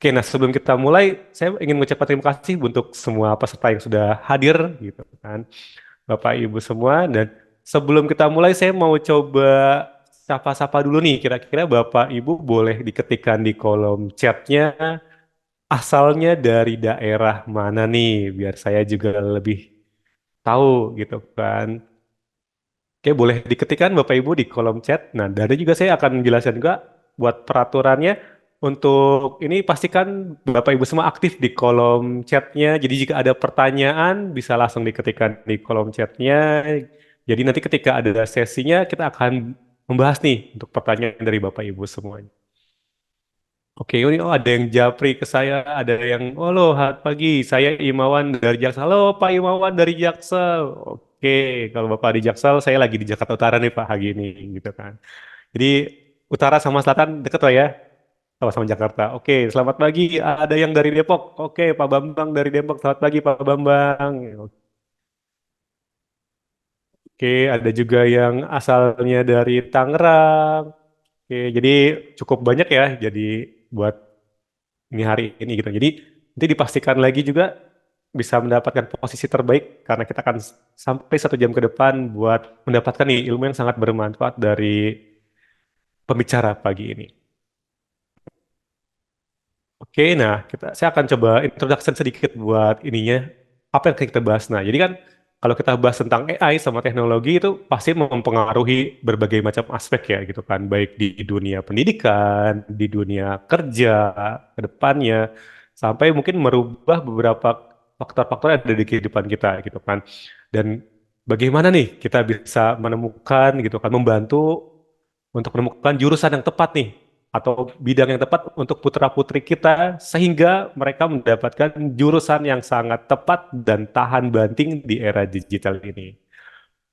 Oke, nah sebelum kita mulai, saya ingin mengucapkan terima kasih untuk semua peserta yang sudah hadir, gitu kan, Bapak Ibu semua. Dan sebelum kita mulai, saya mau coba sapa-sapa dulu nih. Kira-kira Bapak Ibu boleh diketikkan di kolom chatnya asalnya dari daerah mana nih, biar saya juga lebih tahu gitu kan. Oke, boleh diketikkan Bapak Ibu di kolom chat. Nah, dari juga saya akan menjelaskan juga buat peraturannya. Untuk ini pastikan Bapak Ibu semua aktif di kolom chatnya. Jadi jika ada pertanyaan bisa langsung diketikkan di kolom chatnya. Jadi nanti ketika ada sesinya kita akan membahas nih untuk pertanyaan dari Bapak Ibu semuanya. Oke, ini ada yang japri ke saya, ada yang loh, selamat pagi, saya Imawan dari Jaksel. Halo Pak Imawan dari Jaksel. Oke, kalau Bapak di Jaksel, saya lagi di Jakarta Utara nih Pak Hagi ini, gitu kan. Jadi utara sama selatan deket lah ya, sama-sama Jakarta. Oke, selamat pagi. Ada yang dari Depok. Oke, Pak Bambang dari Depok. Selamat pagi Pak Bambang. Oke, ada juga yang asalnya dari Tangerang. Oke, jadi cukup banyak ya. Jadi buat ini hari ini gitu. Jadi nanti dipastikan lagi juga bisa mendapatkan posisi terbaik karena kita akan sampai 1 jam ke depan buat mendapatkan nih ilmu yang sangat bermanfaat dari pembicara pagi ini. Oke, nah saya akan coba introduction sedikit buat ininya apa yang akan kita bahas. Nah, jadi kan kalau kita bahas tentang AI sama teknologi itu pasti mempengaruhi berbagai macam aspek ya gitu kan, baik di dunia pendidikan, di dunia kerja, ke depannya, sampai mungkin merubah beberapa faktor-faktor yang ada di kehidupan kita gitu kan. Dan bagaimana nih kita bisa menemukan gitu kan, membantu untuk menemukan jurusan yang tepat nih atau bidang yang tepat untuk putra-putri kita sehingga mereka mendapatkan jurusan yang sangat tepat dan tahan banting di era digital ini.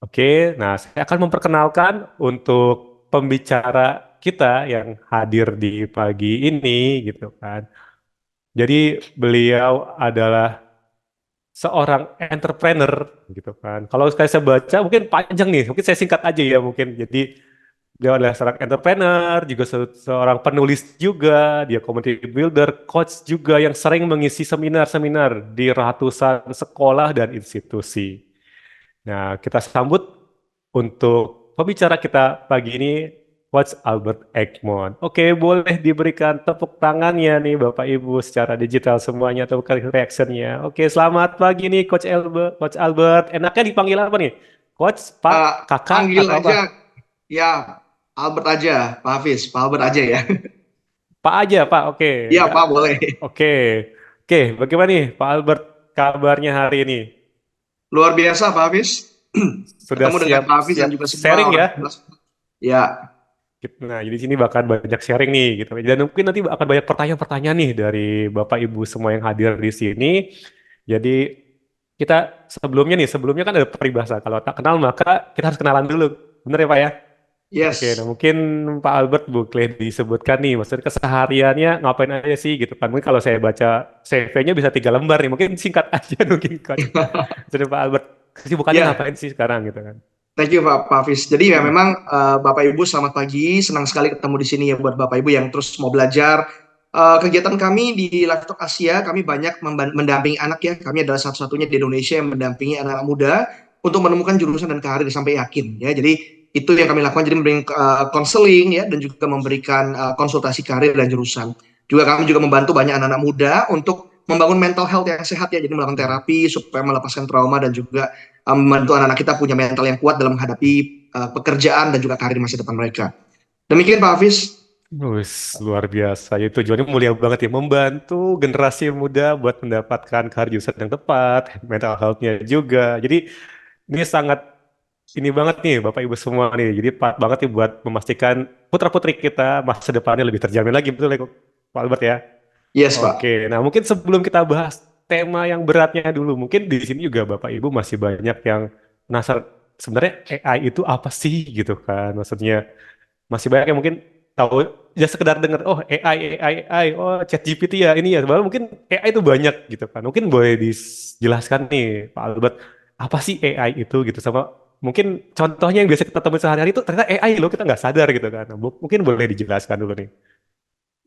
Oke, nah saya akan memperkenalkan untuk pembicara kita yang hadir di pagi ini gitu kan. Jadi beliau adalah seorang entrepreneur gitu kan. Kalau sekali saya baca mungkin panjang nih, mungkin saya singkat aja ya mungkin. Jadi dia adalah seorang entrepreneur, juga seorang penulis juga, dia community builder, coach juga yang sering mengisi seminar-seminar di ratusan sekolah dan institusi. Nah, kita sambut untuk pembicara kita pagi ini, Coach Albert Egmont. Oke, boleh diberikan tepuk tangannya nih Bapak Ibu secara digital semuanya, atau reactionnya. Oke, selamat pagi nih Coach Albert. Coach Albert, enaknya dipanggil apa nih? Coach, Eh, Pak, Kakak, Panggil atau apa? aja ya Albert aja, Pak Hafiz, Pak Albert aja ya. Pak aja, Pak. Oke. Iya Nggak, Pak boleh. oke. Oke, bagaimana nih Pak Albert kabarnya hari ini? Luar biasa Pak Hafiz. Sudah Ketemu dengan Pak Hafiz dan siap-siap juga semua sharing orang ya? kelas. Ya, Nah, jadi di sini bakal banyak sharing nih gitu. Dan mungkin nanti akan banyak pertanyaan-pertanyaan nih dari Bapak Ibu semua yang hadir di sini. Jadi kita sebelumnya kan ada peribahasa. Kalau tak kenal maka kita harus kenalan dulu. Bener ya Pak ya? Oke, nah yes. mungkin Pak Albert boleh disebutkan nih, maksudnya kesehariannya ngapain aja sih gitu kan. Mungkin kalau saya baca CV-nya bisa 3 lembar nih, mungkin singkat aja mungkin Coach. Jadi Pak Albert, kesibukannya Ya, ngapain sih sekarang gitu kan. thank you Pak Hafiz. Jadi ya Hmm. memang Bapak Ibu selamat pagi. Senang sekali ketemu di sini ya buat Bapak Ibu yang terus mau belajar. Kegiatan kami di Live Talk Asia, kami banyak mendampingi anak ya. Kami adalah satu-satunya di Indonesia yang mendampingi anak-anak muda untuk menemukan jurusan dan karir sampai yakin ya. Jadi itu yang kami lakukan. Jadi memberikan konseling ya dan juga memberikan konsultasi karir dan jurusan. Juga kami juga membantu banyak anak-anak muda untuk membangun mental health yang sehat ya. Jadi melakukan Hmm. terapi supaya melepaskan trauma dan juga membantu anak-anak kita punya mental yang kuat dalam menghadapi pekerjaan dan juga karir masa depan mereka. Demikian Pak Hafiz. Wis, luar biasa. Ya, tujuannya mulia banget ya, membantu generasi muda buat mendapatkan karir jurusan yang tepat, mental health-nya juga. Jadi ini sangat ini banget nih Bapak Ibu semua nih. Jadi part banget nih buat memastikan putra-putri kita masa depannya lebih terjamin lagi, betul ya Pak Albert ya? Yes Oke, Pak. nah mungkin sebelum kita bahas tema yang beratnya dulu, mungkin di sini juga Bapak Ibu masih banyak yang penasaran sebenarnya AI itu apa sih gitu kan? Maksudnya masih banyak yang mungkin tahu ya sekedar dengar oh AI, oh ChatGPT ya ini ya, baru mungkin AI itu banyak gitu kan. Mungkin boleh dijelaskan nih Pak Albert apa sih AI itu gitu sama mungkin contohnya yang biasa kita temui sehari-hari itu ternyata AI loh kita nggak sadar gitu kan. Nah, mungkin boleh dijelaskan dulu nih.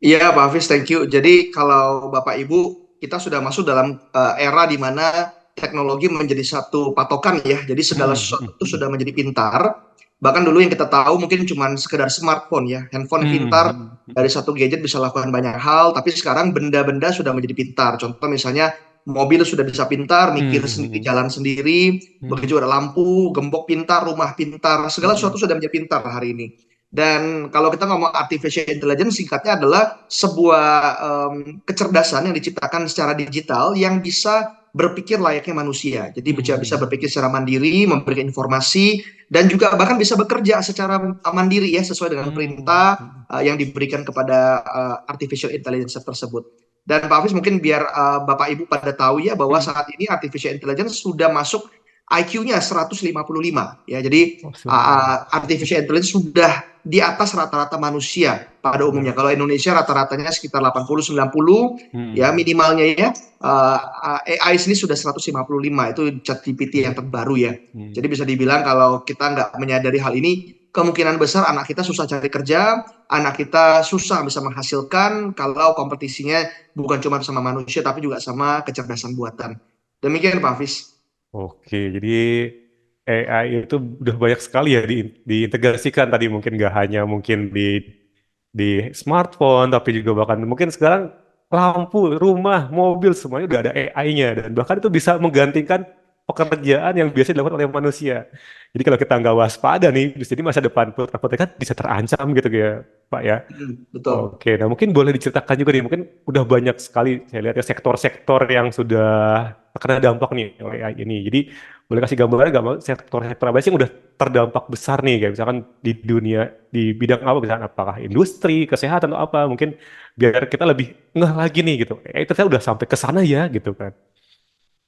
Iya, Pak Hafiz, thank you. Jadi kalau Bapak Ibu, kita sudah masuk dalam era di mana teknologi menjadi satu patokan ya. Jadi segala sesuatu itu sudah menjadi pintar. Bahkan dulu yang kita tahu mungkin cuma sekedar smartphone ya. Handphone pintar, dari satu gadget bisa lakukan banyak hal, tapi sekarang benda-benda sudah menjadi pintar. Contoh misalnya mobil sudah bisa pintar, mikir sendiri, jalan sendiri, begitu ada lampu, gembok pintar, rumah pintar, segala sesuatu sudah menjadi pintar hari ini. Dan kalau kita ngomong artificial intelligence, singkatnya adalah sebuah kecerdasan yang diciptakan secara digital yang bisa berpikir layaknya manusia. Jadi bisa berpikir secara mandiri, memberikan informasi, dan juga bahkan bisa bekerja secara mandiri ya, sesuai dengan perintah yang diberikan kepada artificial intelligence tersebut. Dan Pak Hafiz mungkin biar Bapak Ibu pada tahu ya bahwa saat ini artificial intelligence sudah masuk IQ-nya 155 ya. Jadi Oh, silakan. artificial intelligence sudah di atas rata-rata manusia pada umumnya. Kalau Indonesia rata-ratanya sekitar 80-90 ya minimalnya ya. AI sini sudah 155, itu ChatGPT yang terbaru ya. Jadi bisa dibilang kalau kita nggak menyadari hal ini, kemungkinan besar anak kita susah cari kerja, anak kita susah bisa menghasilkan kalau kompetisinya bukan cuma sama manusia tapi juga sama kecerdasan buatan. Demikian Pak Hafiz. Oke, jadi AI itu udah banyak sekali ya diintegrasikan tadi mungkin nggak hanya mungkin di smartphone tapi juga bahkan mungkin sekarang lampu, rumah, mobil semuanya udah ada AI-nya dan bahkan itu bisa menggantikan pekerjaan yang biasa dilakukan oleh manusia. Jadi kalau kita nggak waspada nih, bisa jadi masa depan putra-putri kan bisa terancam gitu ya, Pak ya. Betul. Oke, nah mungkin boleh diceritakan juga nih, mungkin udah banyak sekali saya lihat ya sektor-sektor yang sudah terkena dampak nih oleh AI ini. Jadi boleh kasih gambaran nggak Mas, sektor-sektor apa sih yang udah terdampak besar nih, kayak misalkan di dunia di bidang apa, misalkan apakah industri, kesehatan atau apa, mungkin biar kita lebih ngeh lagi nih gitu. AI ternyata udah sampai ke sana ya gitu kan.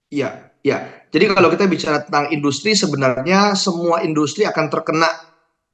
Iya, iya. Jadi kalau kita bicara tentang industri, sebenarnya semua industri akan terkena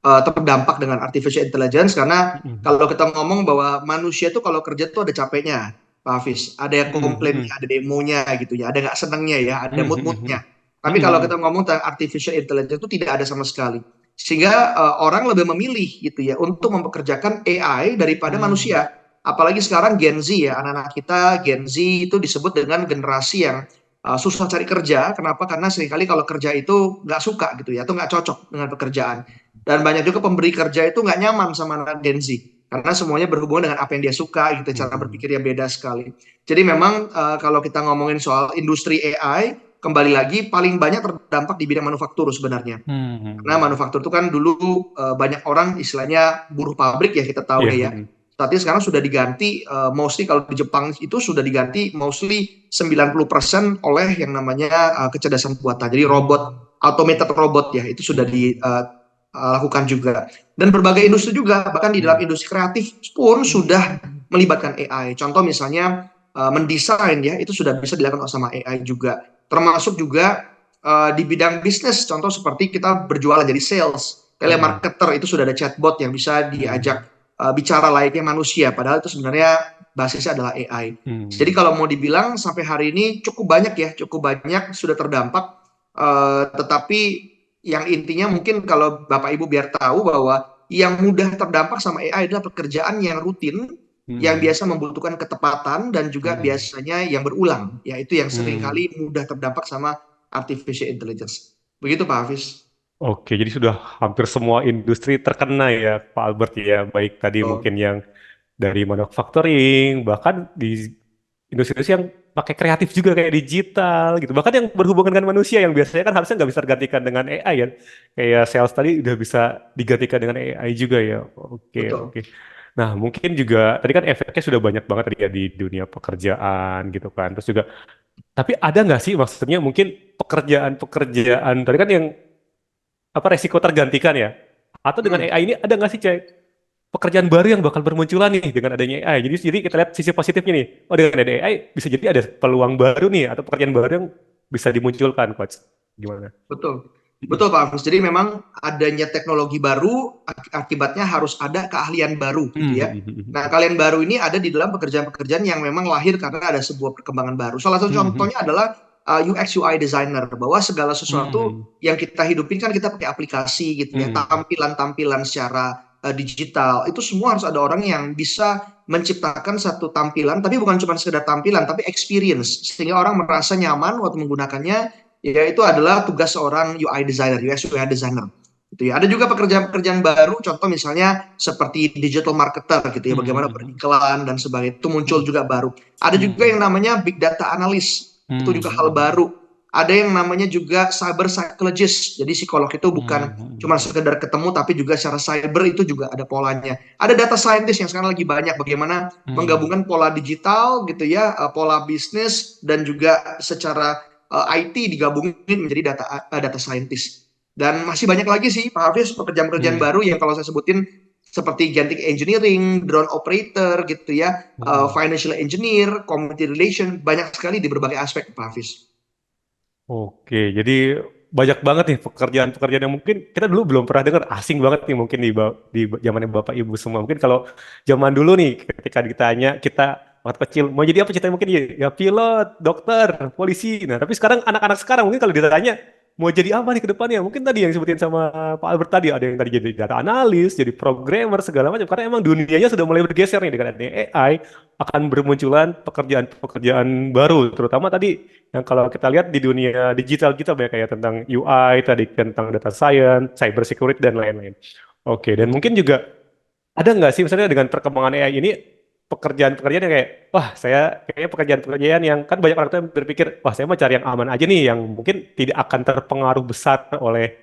terdampak dengan artificial intelligence karena Mm-mm. kalau kita ngomong bahwa manusia tuh kalau kerja tuh ada capeknya, Pak Hafiz. Ada yang komplainnya, Mm-mm. ada demonya gitu ya, ada nggak senangnya ya, ada Mm-mm. mood-moodnya. Tapi kalau Mm-mm. kita ngomong tentang artificial intelligence itu tidak ada sama sekali. Sehingga orang lebih memilih gitu ya untuk mempekerjakan AI daripada Mm-mm. manusia. Apalagi sekarang Gen Z ya, anak-anak kita Gen Z itu disebut dengan generasi yang susah cari kerja. Kenapa? Karena seringkali kalau kerja itu nggak suka gitu ya, atau nggak cocok dengan pekerjaan. Dan banyak juga pemberi kerja itu nggak nyaman sama anak Gen Z. Karena semuanya berhubungan dengan apa yang dia suka gitu, cara Mm-mm. berpikir yang beda sekali. Jadi memang kalau kita ngomongin soal industri AI, kembali lagi paling banyak terdampak di bidang manufaktur sebenarnya. Karena Mm-mm. manufaktur itu kan dulu banyak orang istilahnya buruh pabrik ya kita tahu Iya. nih ya. Mm-mm. Saat ini sekarang sudah diganti mostly kalau di Jepang itu sudah diganti mostly 90% oleh yang namanya kecerdasan buatan. Jadi robot, Mm-mm. automated robot ya itu sudah Mm-mm. dilakukan juga. Dan berbagai industri juga, bahkan di dalam industri kreatif pun sudah Mm-mm. melibatkan AI. Contoh misalnya mendesain ya itu sudah bisa dilakukan sama AI juga. Termasuk juga di bidang bisnis, contoh seperti kita berjualan jadi sales, Mm-mm. telemarketer itu sudah ada chatbot yang bisa Mm-mm. diajak bicara layaknya manusia, padahal itu sebenarnya basisnya adalah AI. Jadi Mm-mm. kalau mau dibilang sampai hari ini cukup banyak ya, cukup banyak sudah terdampak. Tetapi yang intinya mungkin kalau Bapak Ibu biar tahu bahwa yang mudah terdampak sama AI adalah pekerjaan yang rutin, yang Mm-mm. biasa membutuhkan ketepatan dan juga Mm-mm. biasanya yang berulang, yaitu yang Mm. seringkali mudah terdampak sama artificial intelligence. Begitu Pak Hafiz. Oke, jadi sudah hampir semua industri terkena ya, Pak Albert ya. Baik tadi Betul. mungkin yang dari manufacturing, bahkan di industri yang pakai kreatif juga kayak digital gitu. Bahkan yang berhubungan dengan manusia yang biasanya kan harusnya nggak bisa tergantikan dengan AI kan. Kayak sales tadi udah bisa digantikan dengan AI juga ya. Oke, Betul. oke. Nah, mungkin juga tadi kan efeknya sudah banyak banget tadi ya di dunia pekerjaan gitu kan. Terus juga, tapi ada nggak sih maksudnya mungkin pekerjaan-pekerjaan tadi kan yang apa resiko tergantikan ya? Atau dengan Hmm. AI ini ada nggak sih cek pekerjaan baru yang bakal bermunculan nih dengan adanya AI? Jadi kita lihat sisi positifnya nih. Oh dengan ada AI bisa jadi ada peluang baru nih atau pekerjaan baru yang bisa dimunculkan, coach. Gimana? Betul. Betul Pak Agus. Jadi memang adanya teknologi baru akibatnya harus ada keahlian baru gitu ya. Nah, keahlian baru ini ada di dalam pekerjaan-pekerjaan yang memang lahir karena ada sebuah perkembangan baru. Salah satu contohnya adalah UX UI designer, bahwa segala sesuatu yang kita hidupin kan kita pakai aplikasi gitu ya, tampilan-tampilan secara digital, itu semua harus ada orang yang bisa menciptakan satu tampilan, tapi bukan cuma sekedar tampilan, tapi experience, sehingga orang merasa nyaman waktu menggunakannya. Ya, itu adalah tugas seorang UI designer, UX UI designer. Gitu ya. Ada juga pekerjaan-pekerjaan baru, contoh misalnya seperti digital marketer gitu ya, bagaimana Hmm. beriklan dan sebagainya, itu muncul Hmm. juga baru. Ada juga Hmm. yang namanya big data analyst, itu juga hal Hmm. baru. Ada yang namanya juga cyber psychologist, jadi psikolog itu bukan cuma Hmm. sekedar ketemu, tapi juga secara cyber itu juga ada polanya. Ada data scientist yang sekarang lagi banyak, bagaimana Hmm. menggabungkan pola digital gitu ya, pola bisnis dan juga secara IT digabungin menjadi data scientist. Dan masih banyak lagi sih Pak Hafiz pekerjaan-pekerjaan Hmm. baru yang kalau saya sebutin seperti genetic engineering, drone operator gitu ya, Hmm. financial engineer, community relation, banyak sekali di berbagai aspek Pak Hafiz. Oke, jadi banyak banget nih pekerjaan-pekerjaan yang mungkin kita dulu belum pernah dengar, asing banget nih mungkin di zamannya Bapak Ibu semua. Mungkin kalau zaman dulu nih ketika ditanya kita waktu kecil mau jadi apa cita mungkin ya pilot, dokter, polisi. Nah, tapi sekarang anak-anak sekarang mungkin kalau ditanya mau jadi apa nih ke depannya? Mungkin tadi yang disebutin sama Pak Albert tadi ada yang tadi jadi data analis, jadi programmer segala macam karena emang dunianya sudah mulai bergeser nih dengan adanya AI akan bermunculan pekerjaan-pekerjaan baru terutama tadi yang kalau kita lihat di dunia digital kita banyak kayak tentang UI, tadi tentang data science, cyber security, dan lain-lain. Oke, dan mungkin juga ada nggak sih misalnya dengan perkembangan AI ini pekerjaan-pekerjaan yang kayak, wah saya kayaknya pekerjaan-pekerjaan yang kan banyak orang tuh yang berpikir, wah saya mau cari yang aman aja nih, yang mungkin tidak akan terpengaruh besar oleh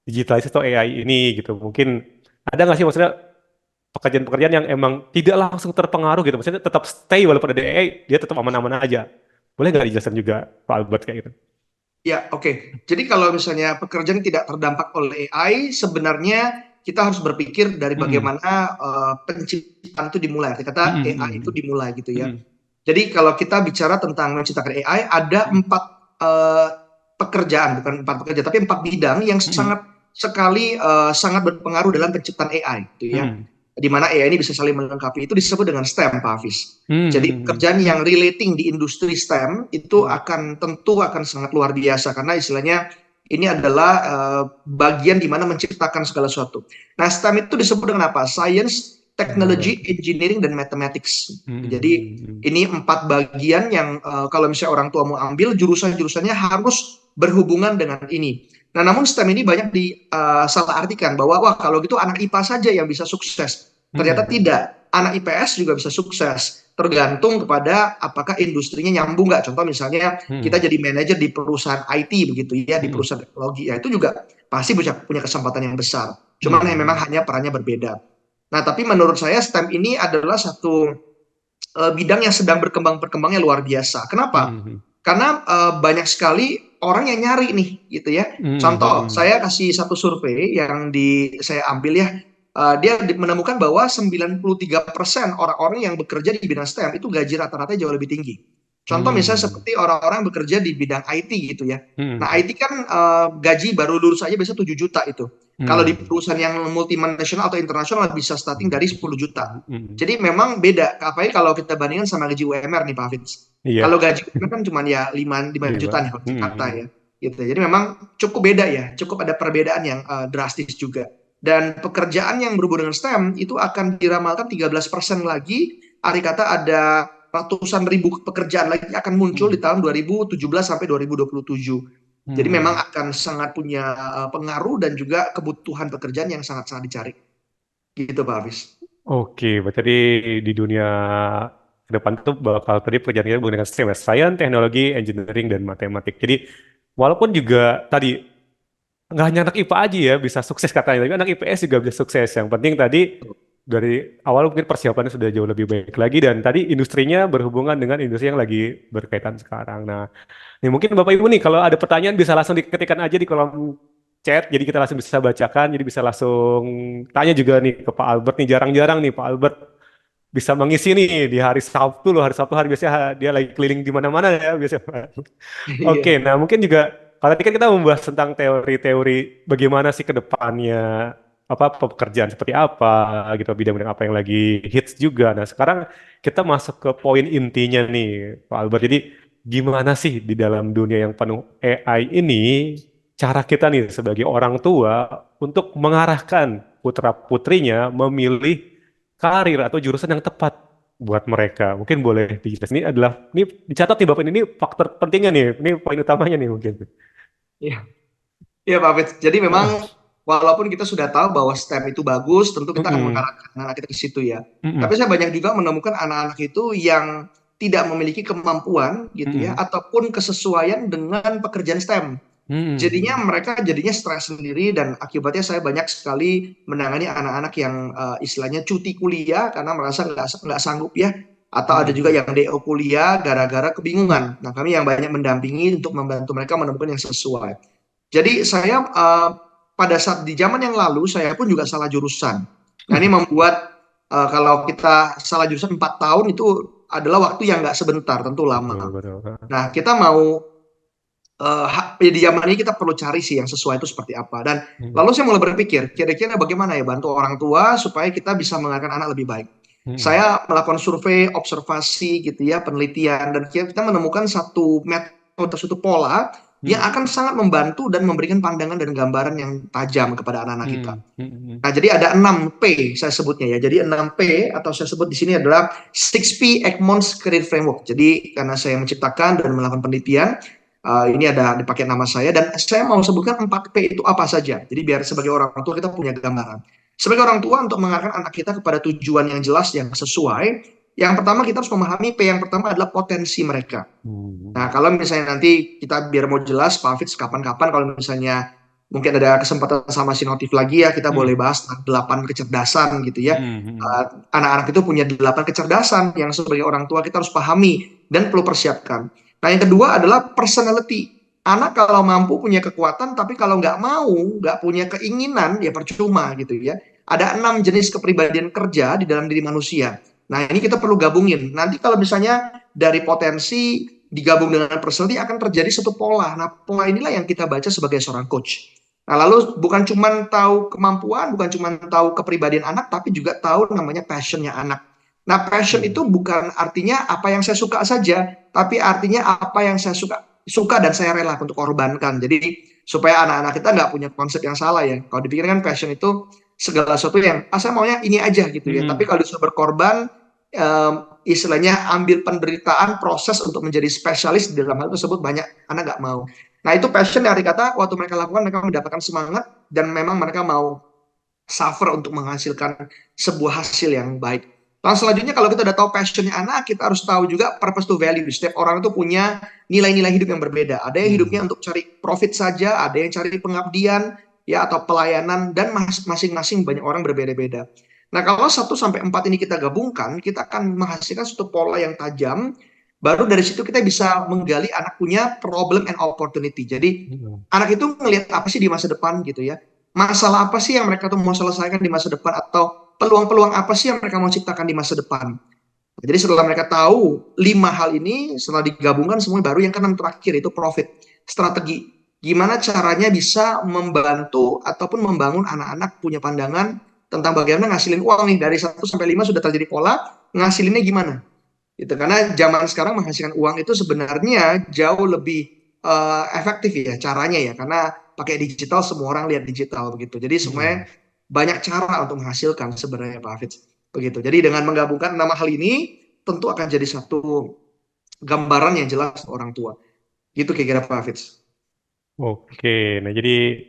digitalisasi atau AI ini gitu. Mungkin ada nggak sih maksudnya pekerjaan-pekerjaan yang emang tidak langsung terpengaruh gitu, maksudnya tetap stay walaupun ada AI, dia tetap aman-aman aja. Boleh nggak dijelaskan juga Pak Albert kayak gitu? Ya, oke. Jadi kalau misalnya pekerjaan tidak terdampak oleh AI, sebenarnya kita harus berpikir dari Hmm. bagaimana penciptaan itu dimulai. Arti kata Hmm. AI itu Hmm. dimulai gitu ya. Hmm. Jadi kalau kita bicara tentang menciptakan AI, ada Hmm. empat pekerjaan, bukan empat pekerjaan, tapi empat bidang yang Hmm. sangat sekali sangat berpengaruh dalam penciptaan AI, gitu ya. Hmm. Di mana AI ini bisa saling melengkapi, itu disebut dengan STEM, Pak Hafiz. Jadi Hmm. pekerjaan yang relating di industri STEM itu Hmm. akan tentu akan sangat luar biasa karena istilahnya ini adalah bagian di mana menciptakan segala sesuatu. Nah, STEM itu disebut dengan apa? Science, Hmm. Technology, Engineering, dan Mathematics. Jadi Hmm. ini empat bagian yang kalau misalnya orang tua mau ambil jurusan-jurusannya harus berhubungan dengan ini. Nah, namun STEM ini banyak disalah artikan bahwa wah kalau gitu anak IPA saja yang bisa sukses. Ternyata Hmm. tidak. Anak IPS juga bisa sukses. Tergantung kepada apakah industrinya nyambung nggak. Contoh misalnya kita Hmm. jadi manajer di perusahaan IT begitu ya, di Hmm. perusahaan teknologi. Ya itu juga pasti punya kesempatan yang besar. Cuman memang Hmm. hanya perannya berbeda. Nah, tapi menurut saya STEM ini adalah satu bidang yang sedang berkembang-berkembangnya luar biasa. Kenapa? Hmm. Karena banyak sekali orang yang nyari nih, gitu ya. Contoh, Hmm. saya kasih satu survei yang saya ambil ya. Dia menemukan bahwa 93% orang-orang yang bekerja di bidang STEM itu gaji rata-rata jauh lebih tinggi. Contoh misalnya Hmm. seperti orang-orang bekerja di bidang IT gitu ya. Nah, Hmm. IT kan gaji baru lulus aja biasa 7 juta itu. Kalau di Hmm. perusahaan yang multinasional atau internasional bisa starting dari 10 juta. Hmm. Jadi memang beda. Apalagi kalau kita bandingkan sama gaji UMR nih Pak Hafiz. Kalau Iya. gaji UMR kan cuma ya 5 Lima. juta nih kalau Jakarta Hmm. ya. Gitu. Jadi memang cukup beda ya. Cukup ada perbedaan yang drastis juga. Dan pekerjaan yang berhubungan dengan STEM itu akan diramalkan 13% lagi. Arti kata ada ratusan ribu pekerjaan lagi akan muncul di Hmm. tahun 2017 sampai 2027. Jadi memang Hmm. akan sangat punya pengaruh dan juga kebutuhan pekerjaan yang sangat-sangat dicari. Gitu Pak Hafiz. Oke, berarti di dunia ke depan tuh bakal tadi pekerjaan kita menggunakan STEM ya, Science, Teknologi, Engineering, dan Matematik. Jadi walaupun juga tadi nggak hanya anak IPA aja ya bisa sukses katanya, tapi anak IPS juga bisa sukses. Yang penting tadi dari awal mungkin persiapannya sudah jauh lebih baik lagi dan tadi industrinya berhubungan dengan industri yang lagi berkaitan sekarang. Nah, nih mungkin Bapak Ibu nih kalau ada pertanyaan bisa langsung diketikkan aja di kolom chat, jadi kita langsung bisa bacakan, jadi bisa langsung tanya juga nih ke Pak Albert nih, jarang-jarang nih Pak Albert bisa mengisi nih di hari Sabtu loh, hari Sabtu hari biasanya dia lagi keliling di mana-mana ya biasanya. Oke, Iya. nah mungkin juga kalau tadi kan kita membahas tentang teori-teori bagaimana sih ke depannya apa pekerjaan seperti apa gitu, bidang-bidang apa yang lagi hits juga. Nah, sekarang kita masuk ke poin intinya nih, Pak Albert. Jadi gimana sih di dalam dunia yang penuh AI ini cara kita nih sebagai orang tua untuk mengarahkan putra-putrinya memilih karir atau jurusan yang tepat buat mereka. Mungkin boleh dijelasin. Ini dicatat nih Bapak, ini faktor pentingnya nih, ini poin utamanya nih mungkin. Iya, iya Pak Fit. Jadi memang Ah, walaupun kita sudah tahu bahwa STEM itu bagus, tentu kita akan mm-mm, mengarahkan anak kita ke situ ya. Tapi mm-mm, saya banyak juga menemukan anak-anak itu yang tidak memiliki kemampuan gitu ya, mm-mm, ataupun kesesuaian dengan pekerjaan STEM. Jadinya mm-mm, mereka jadinya stres sendiri dan akibatnya saya banyak sekali menangani anak-anak yang istilahnya cuti kuliah karena merasa nggak sanggup ya, atau ada juga mm-mm, yang DO kuliah gara-gara kebingungan. Nah, kami yang banyak mendampingi untuk membantu mereka menemukan yang sesuai. Jadi saya pada saat di zaman yang lalu saya pun juga salah jurusan. Nah, ini membuat kalau kita salah jurusan 4 tahun itu adalah waktu yang nggak sebentar, tentu betul, lama. betul. Nah, kita mau ya di zaman ini kita perlu cari sih yang sesuai itu seperti apa. Dan Mm, lalu saya mulai berpikir, kira-kira bagaimana ya bantu orang tua supaya kita bisa mengarahkan anak lebih baik. mm, Saya melakukan survei, observasi gitu ya, penelitian, dan kita menemukan satu metode, satu pola yang mm, akan sangat membantu dan memberikan pandangan dan gambaran yang tajam kepada anak-anak kita. mm, mm, mm, Nah, jadi ada 6P saya sebutnya ya. Jadi 6P atau saya sebut di sini adalah 6P Egmont Career Framework. Jadi karena saya menciptakan dan melakukan penelitian, ini ada dipakai nama saya dan saya mau sebutkan 4P itu apa saja. Jadi biar sebagai orang tua kita punya gambaran. Sebagai orang tua untuk mengarahkan anak kita kepada tujuan yang jelas yang sesuai, yang pertama kita harus memahami P yang pertama adalah potensi mereka. Nah, mm, kalau misalnya nanti kita biar mau jelas, Pak Fitz, kapan-kapan kalau misalnya mungkin ada kesempatan sama si Notif lagi ya, kita boleh mm, bahas tentang 8 kecerdasan gitu ya. mm, mm, Eh, Anak-anak itu punya 8 kecerdasan yang sebagai orang tua kita harus pahami dan perlu persiapkan. Nah, yang kedua adalah personality. Anak kalau mampu punya kekuatan, tapi kalau nggak mau, nggak punya keinginan, ya percuma gitu ya. Ada 6 jenis kepribadian kerja di dalam diri manusia. Nah, ini kita perlu gabungin. Nanti kalau misalnya dari potensi digabung dengan personality akan terjadi satu pola. Nah, pola inilah yang kita baca sebagai seorang coach. Nah, lalu bukan cuma tahu kemampuan, bukan cuma tahu kepribadian anak, tapi juga tahu namanya passionnya anak. Nah, passion mm, itu bukan artinya apa yang saya suka saja, tapi artinya apa yang saya suka dan saya rela untuk korbankan. Jadi supaya anak-anak kita nggak punya konsep yang salah ya. Kalau dipikirkan passion itu segala sesuatu yang saya maunya ini aja gitu ya. Tapi mm, kalau disuruh berkorban, istilahnya ambil penderitaan proses untuk menjadi spesialis di dalam hal tersebut banyak anak nggak mau. Nah itu passion dari kata waktu mereka lakukan mereka mendapatkan semangat dan memang mereka mau suffer untuk menghasilkan sebuah hasil yang baik. Nah, selanjutnya kalau kita udah tahu passionnya anak, kita harus tahu juga purpose to value. Setiap orang itu punya nilai-nilai hidup yang berbeda. Ada yang hidupnya mm, untuk cari profit saja, ada yang cari pengabdian, ya atau pelayanan, dan masing-masing banyak orang berbeda-beda. Nah, kalau 1 sampai 4 ini kita gabungkan, kita akan menghasilkan satu pola yang tajam. Baru dari situ kita bisa menggali anak punya problem and opportunity. Jadi mm, anak itu ngelihat apa sih di masa depan gitu ya, masalah apa sih yang mereka tuh mau selesaikan di masa depan atau peluang-peluang apa sih yang mereka mau ciptakan di masa depan. Jadi setelah mereka tahu 5 hal ini, setelah digabungkan semua baru yang keenam terakhir itu profit strategi. Gimana caranya bisa membantu ataupun membangun anak-anak punya pandangan tentang bagaimana ngasilin uang nih dari 1 sampai 5 sudah terjadi pola, ngasilinnya gimana? Gitu. Karena zaman sekarang menghasilkan uang itu sebenarnya jauh lebih efektif ya caranya ya karena pakai digital semua orang lihat digital begitu. Jadi semuanya mm. banyak cara untuk menghasilkan sebenarnya Pak Hafiz. Begitu. Jadi dengan menggabungkan 6 hal ini tentu akan jadi satu gambaran yang jelas orang tua. Gitu kira-kira Pak Hafiz. Oke, nah jadi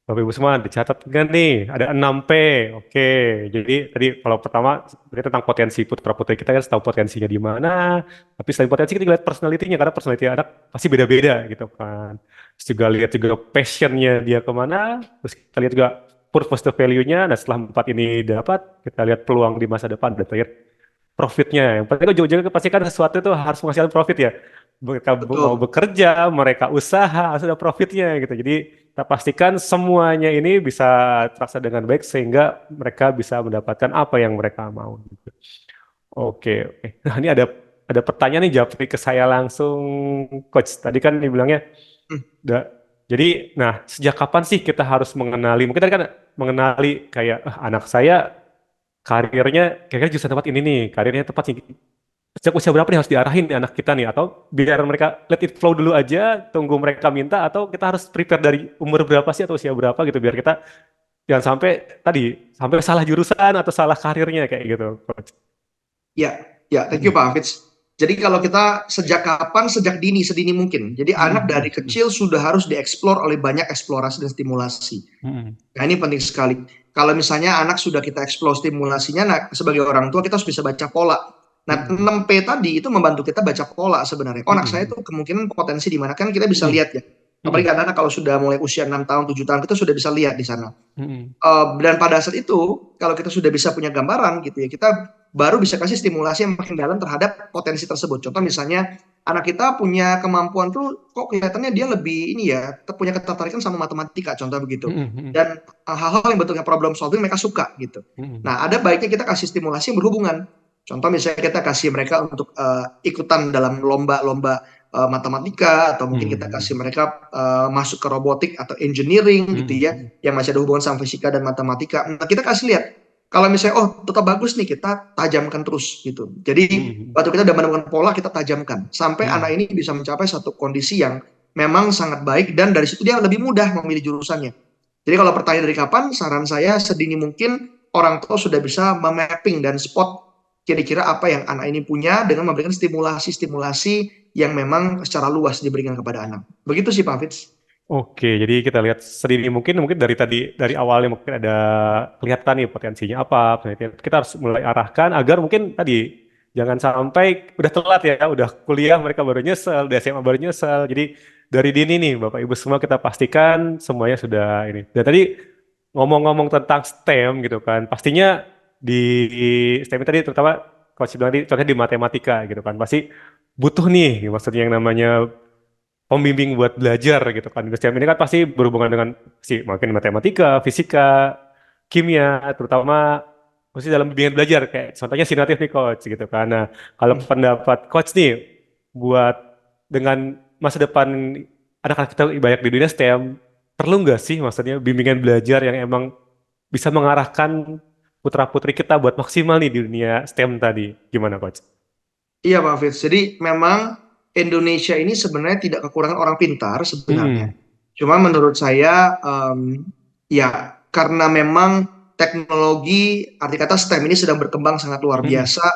Bapak Ibu semua dicatat kan nih, ada 6P. Oke, jadi tadi kalau pertama berarti tentang potensi putra-putri kita kan tahu potensinya di mana, tapi selain potensi kita lihat personality-nya karena personality anak pasti beda-beda gitu kan. Terus juga lihat juga passion-nya dia kemana, terus kita lihat juga purpose to value-nya, nah setelah 4 ini dapat, kita lihat peluang di masa depan, dan terakhir profitnya. Yang penting ujung-ujungnya pasti kan sesuatu itu harus menghasilkan profit ya. Mereka mau Betul. bekerja, mereka usaha, harus ada profitnya gitu. Jadi kita pastikan semuanya ini bisa terasa dengan baik sehingga mereka bisa mendapatkan apa yang mereka mau. Gitu. Oke, oke. Nah ini ada pertanyaan nih Japri ke saya langsung, Coach. Tadi kan dibilangnya, Hmm. da- jadi, nah sejak kapan sih kita harus mengenali? Mungkin tadi kan mengenali kayak anak saya karirnya kayaknya jurusan tempat ini nih, karirnya tepat sih. sejak usia berapa nih harus diarahin nih anak kita nih, atau biar mereka let it flow dulu aja, tunggu mereka minta, atau kita harus prepare dari umur berapa sih atau usia berapa gitu biar kita jangan sampai tadi sampai salah jurusan atau salah karirnya kayak gitu, Coach. Ya, ya, thank you Mm-mm. Pak Hafiz. Jadi kalau kita sejak kapan? Sejak dini, sedini mungkin. Jadi anak dari Mm-mm. kecil sudah harus dieksplor oleh banyak eksplorasi dan stimulasi. Mm-mm. Nah, ini penting sekali. Kalau misalnya anak sudah kita eksplor stimulasinya, nah sebagai orang tua kita harus bisa baca pola. Nah, Mm-mm. 6P tadi itu membantu kita baca pola sebenarnya. Oh, anak saya Mm-mm. itu kemungkinan potensi di mana kan kita bisa Mm-mm. lihat ya. Apalagi anak-anak kalau sudah mulai usia 6 tahun, 7 tahun, kita sudah bisa lihat di sana. Mm-mm. Dan pada saat itu, kalau kita sudah bisa punya gambaran gitu ya, kita baru bisa kasih stimulasi yang makin dalam terhadap potensi tersebut. Contoh misalnya, anak kita punya kemampuan tuh, kok kelihatannya dia lebih ini ya, punya ketertarikan sama matematika, contoh begitu. Mm-mm. Dan hal-hal yang bentuknya problem solving mereka suka gitu. Mm-mm. Nah, ada baiknya kita kasih stimulasi yang berhubungan. Contoh misalnya kita kasih mereka untuk ikutan dalam lomba-lomba matematika, atau mungkin kita Mm-mm. kasih mereka masuk ke robotik atau engineering gitu ya, Mm-mm. yang masih ada hubungan sama fisika dan matematika. Nah, kita kasih lihat kalau misalnya oh tetap bagus nih, kita tajamkan terus gitu. Jadi Mm-mm. waktu kita udah menemukan pola, kita tajamkan sampai anak Mm-mm. ini bisa mencapai satu kondisi yang memang sangat baik, dan dari situ dia lebih mudah memilih jurusannya. Jadi kalau pertanyaan dari kapan, saran saya sedini mungkin orang tua sudah bisa memapping dan spot kira-kira apa yang anak ini punya dengan memberikan stimulasi-stimulasi yang memang secara luas diberikan kepada anak. Begitu sih Pak Fitz. Oke, jadi kita lihat sedini mungkin mungkin dari tadi dari awalnya mungkin ada kelihatan nih potensinya apa. Kita harus mulai arahkan agar mungkin tadi jangan sampai udah telat ya, udah kuliah mereka baru nyesel, udah SMA baru nyesel. Jadi dari dini nih Bapak Ibu semua kita pastikan semuanya sudah ini. Dan tadi ngomong-ngomong tentang STEM gitu kan, pastinya di STEM tadi terutama Coach bilang tadi contohnya di matematika gitu kan, pasti butuh nih maksudnya yang namanya pembimbing buat belajar gitu kan. STEM ini kan pasti berhubungan dengan mungkin matematika, fisika, kimia, terutama mesti dalam bimbingan belajar kayak contohnya simulatif nih coach gitu kan. Nah, kalau pendapat coach nih buat dengan masa depan anak-anak kita banyak di dunia STEM, perlu nggak sih maksudnya bimbingan belajar yang emang bisa mengarahkan putra-putri kita buat maksimal nih di dunia STEM tadi? Gimana coach? Iya Pak Fitz. Jadi memang Indonesia ini sebenarnya tidak kekurangan orang pintar sebenarnya. Mm-mm. Cuma menurut saya ya karena memang teknologi arti kata STEM ini sedang berkembang sangat luar Mm-mm. biasa.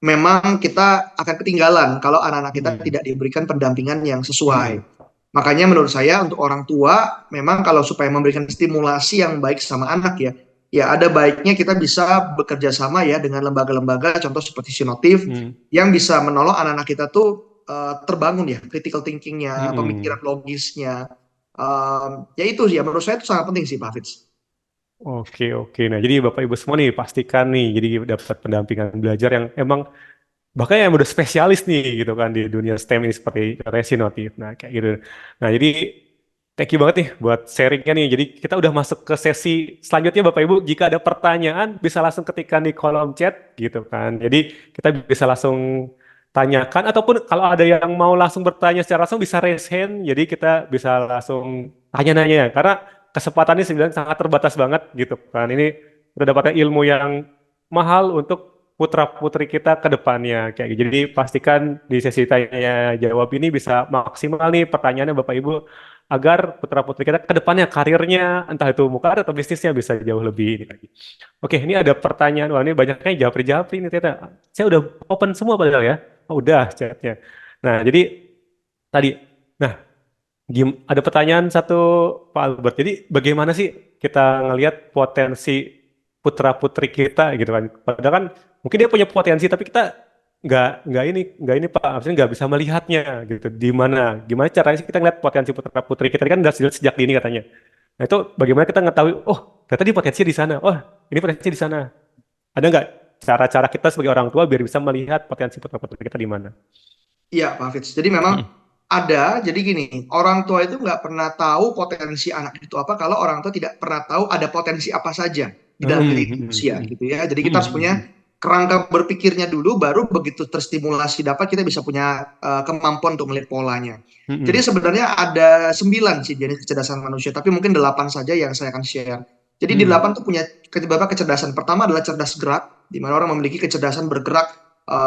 Memang kita akan ketinggalan kalau anak-anak kita Mm-mm. tidak diberikan pendampingan yang sesuai. Mm-mm. Makanya menurut saya untuk orang tua memang kalau supaya memberikan stimulasi yang baik sama anak ya, ya ada baiknya kita bisa bekerja sama ya dengan lembaga-lembaga contoh seperti Sinotif Mm-mm. yang bisa menolong anak-anak kita tuh terbangun ya critical thinkingnya, Mm-mm. pemikiran logisnya. Ya itu ya menurut saya itu sangat penting sih Pak Fitz. Oke, oke. Nah, jadi Bapak Ibu semua nih pastikan nih, jadi dapat pendampingan belajar yang emang bahkan yang udah spesialis nih gitu kan di dunia STEM ini seperti resinotif. Nah, kayak gitu. Nah, jadi thank you banget nih buat sharingnya nih. Jadi kita udah masuk ke sesi selanjutnya Bapak Ibu. Jika ada pertanyaan bisa langsung ketikkan di kolom chat gitu kan. Jadi kita bisa langsung tanyakan ataupun kalau ada yang mau langsung bertanya secara langsung bisa raise hand. Jadi kita bisa langsung tanya-nanya ya. Karena kesempatan ini sebenarnya sangat terbatas banget gitu kan. Ini udah dapatkan ilmu yang mahal untuk putra-putri kita ke depannya kayak gitu. Jadi pastikan di sesi tanya jawab ini bisa maksimal nih pertanyaannya Bapak Ibu agar putra-putri kita ke depannya karirnya entah itu muka atau bisnisnya bisa jauh lebih ini lagi. Oke, ini ada pertanyaan. Wah, ini banyaknya japri-japri ini ternyata. Saya udah open semua padahal ya. Oh, udah chatnya. Nah, jadi tadi. Nah, ada pertanyaan satu Pak Albert. Jadi bagaimana sih kita ngelihat potensi putra-putri kita gitu kan? Padahal kan mungkin dia punya potensi tapi kita nggak ini Pak, maksudnya nggak bisa melihatnya gitu. Di mana? Gimana caranya sih kita ngeliat potensi putra-putri kita? Tadi kan udah sejak dini katanya. Nah itu bagaimana kita ngetahui? Oh ternyata dia potensi di sana. Oh ini potensi di sana. Ada nggak cara-cara kita sebagai orang tua biar bisa melihat potensi putra-putri kita di mana? Iya Pak Fitz. Jadi memang ada, jadi gini, orang tua itu nggak pernah tahu potensi anak itu apa kalau orang tua tidak pernah tahu ada potensi apa saja di dalam diri manusia gitu ya. Jadi kita harus punya kerangka berpikirnya dulu, baru begitu terstimulasi dapat kita bisa punya kemampuan untuk melihat polanya. Jadi sebenarnya ada 9 sih jenis kecerdasan manusia, tapi mungkin 8 saja yang saya akan share. Jadi di 8 tuh punya beberapa kecerdasan. Pertama adalah cerdas gerak, di mana orang memiliki kecerdasan bergerak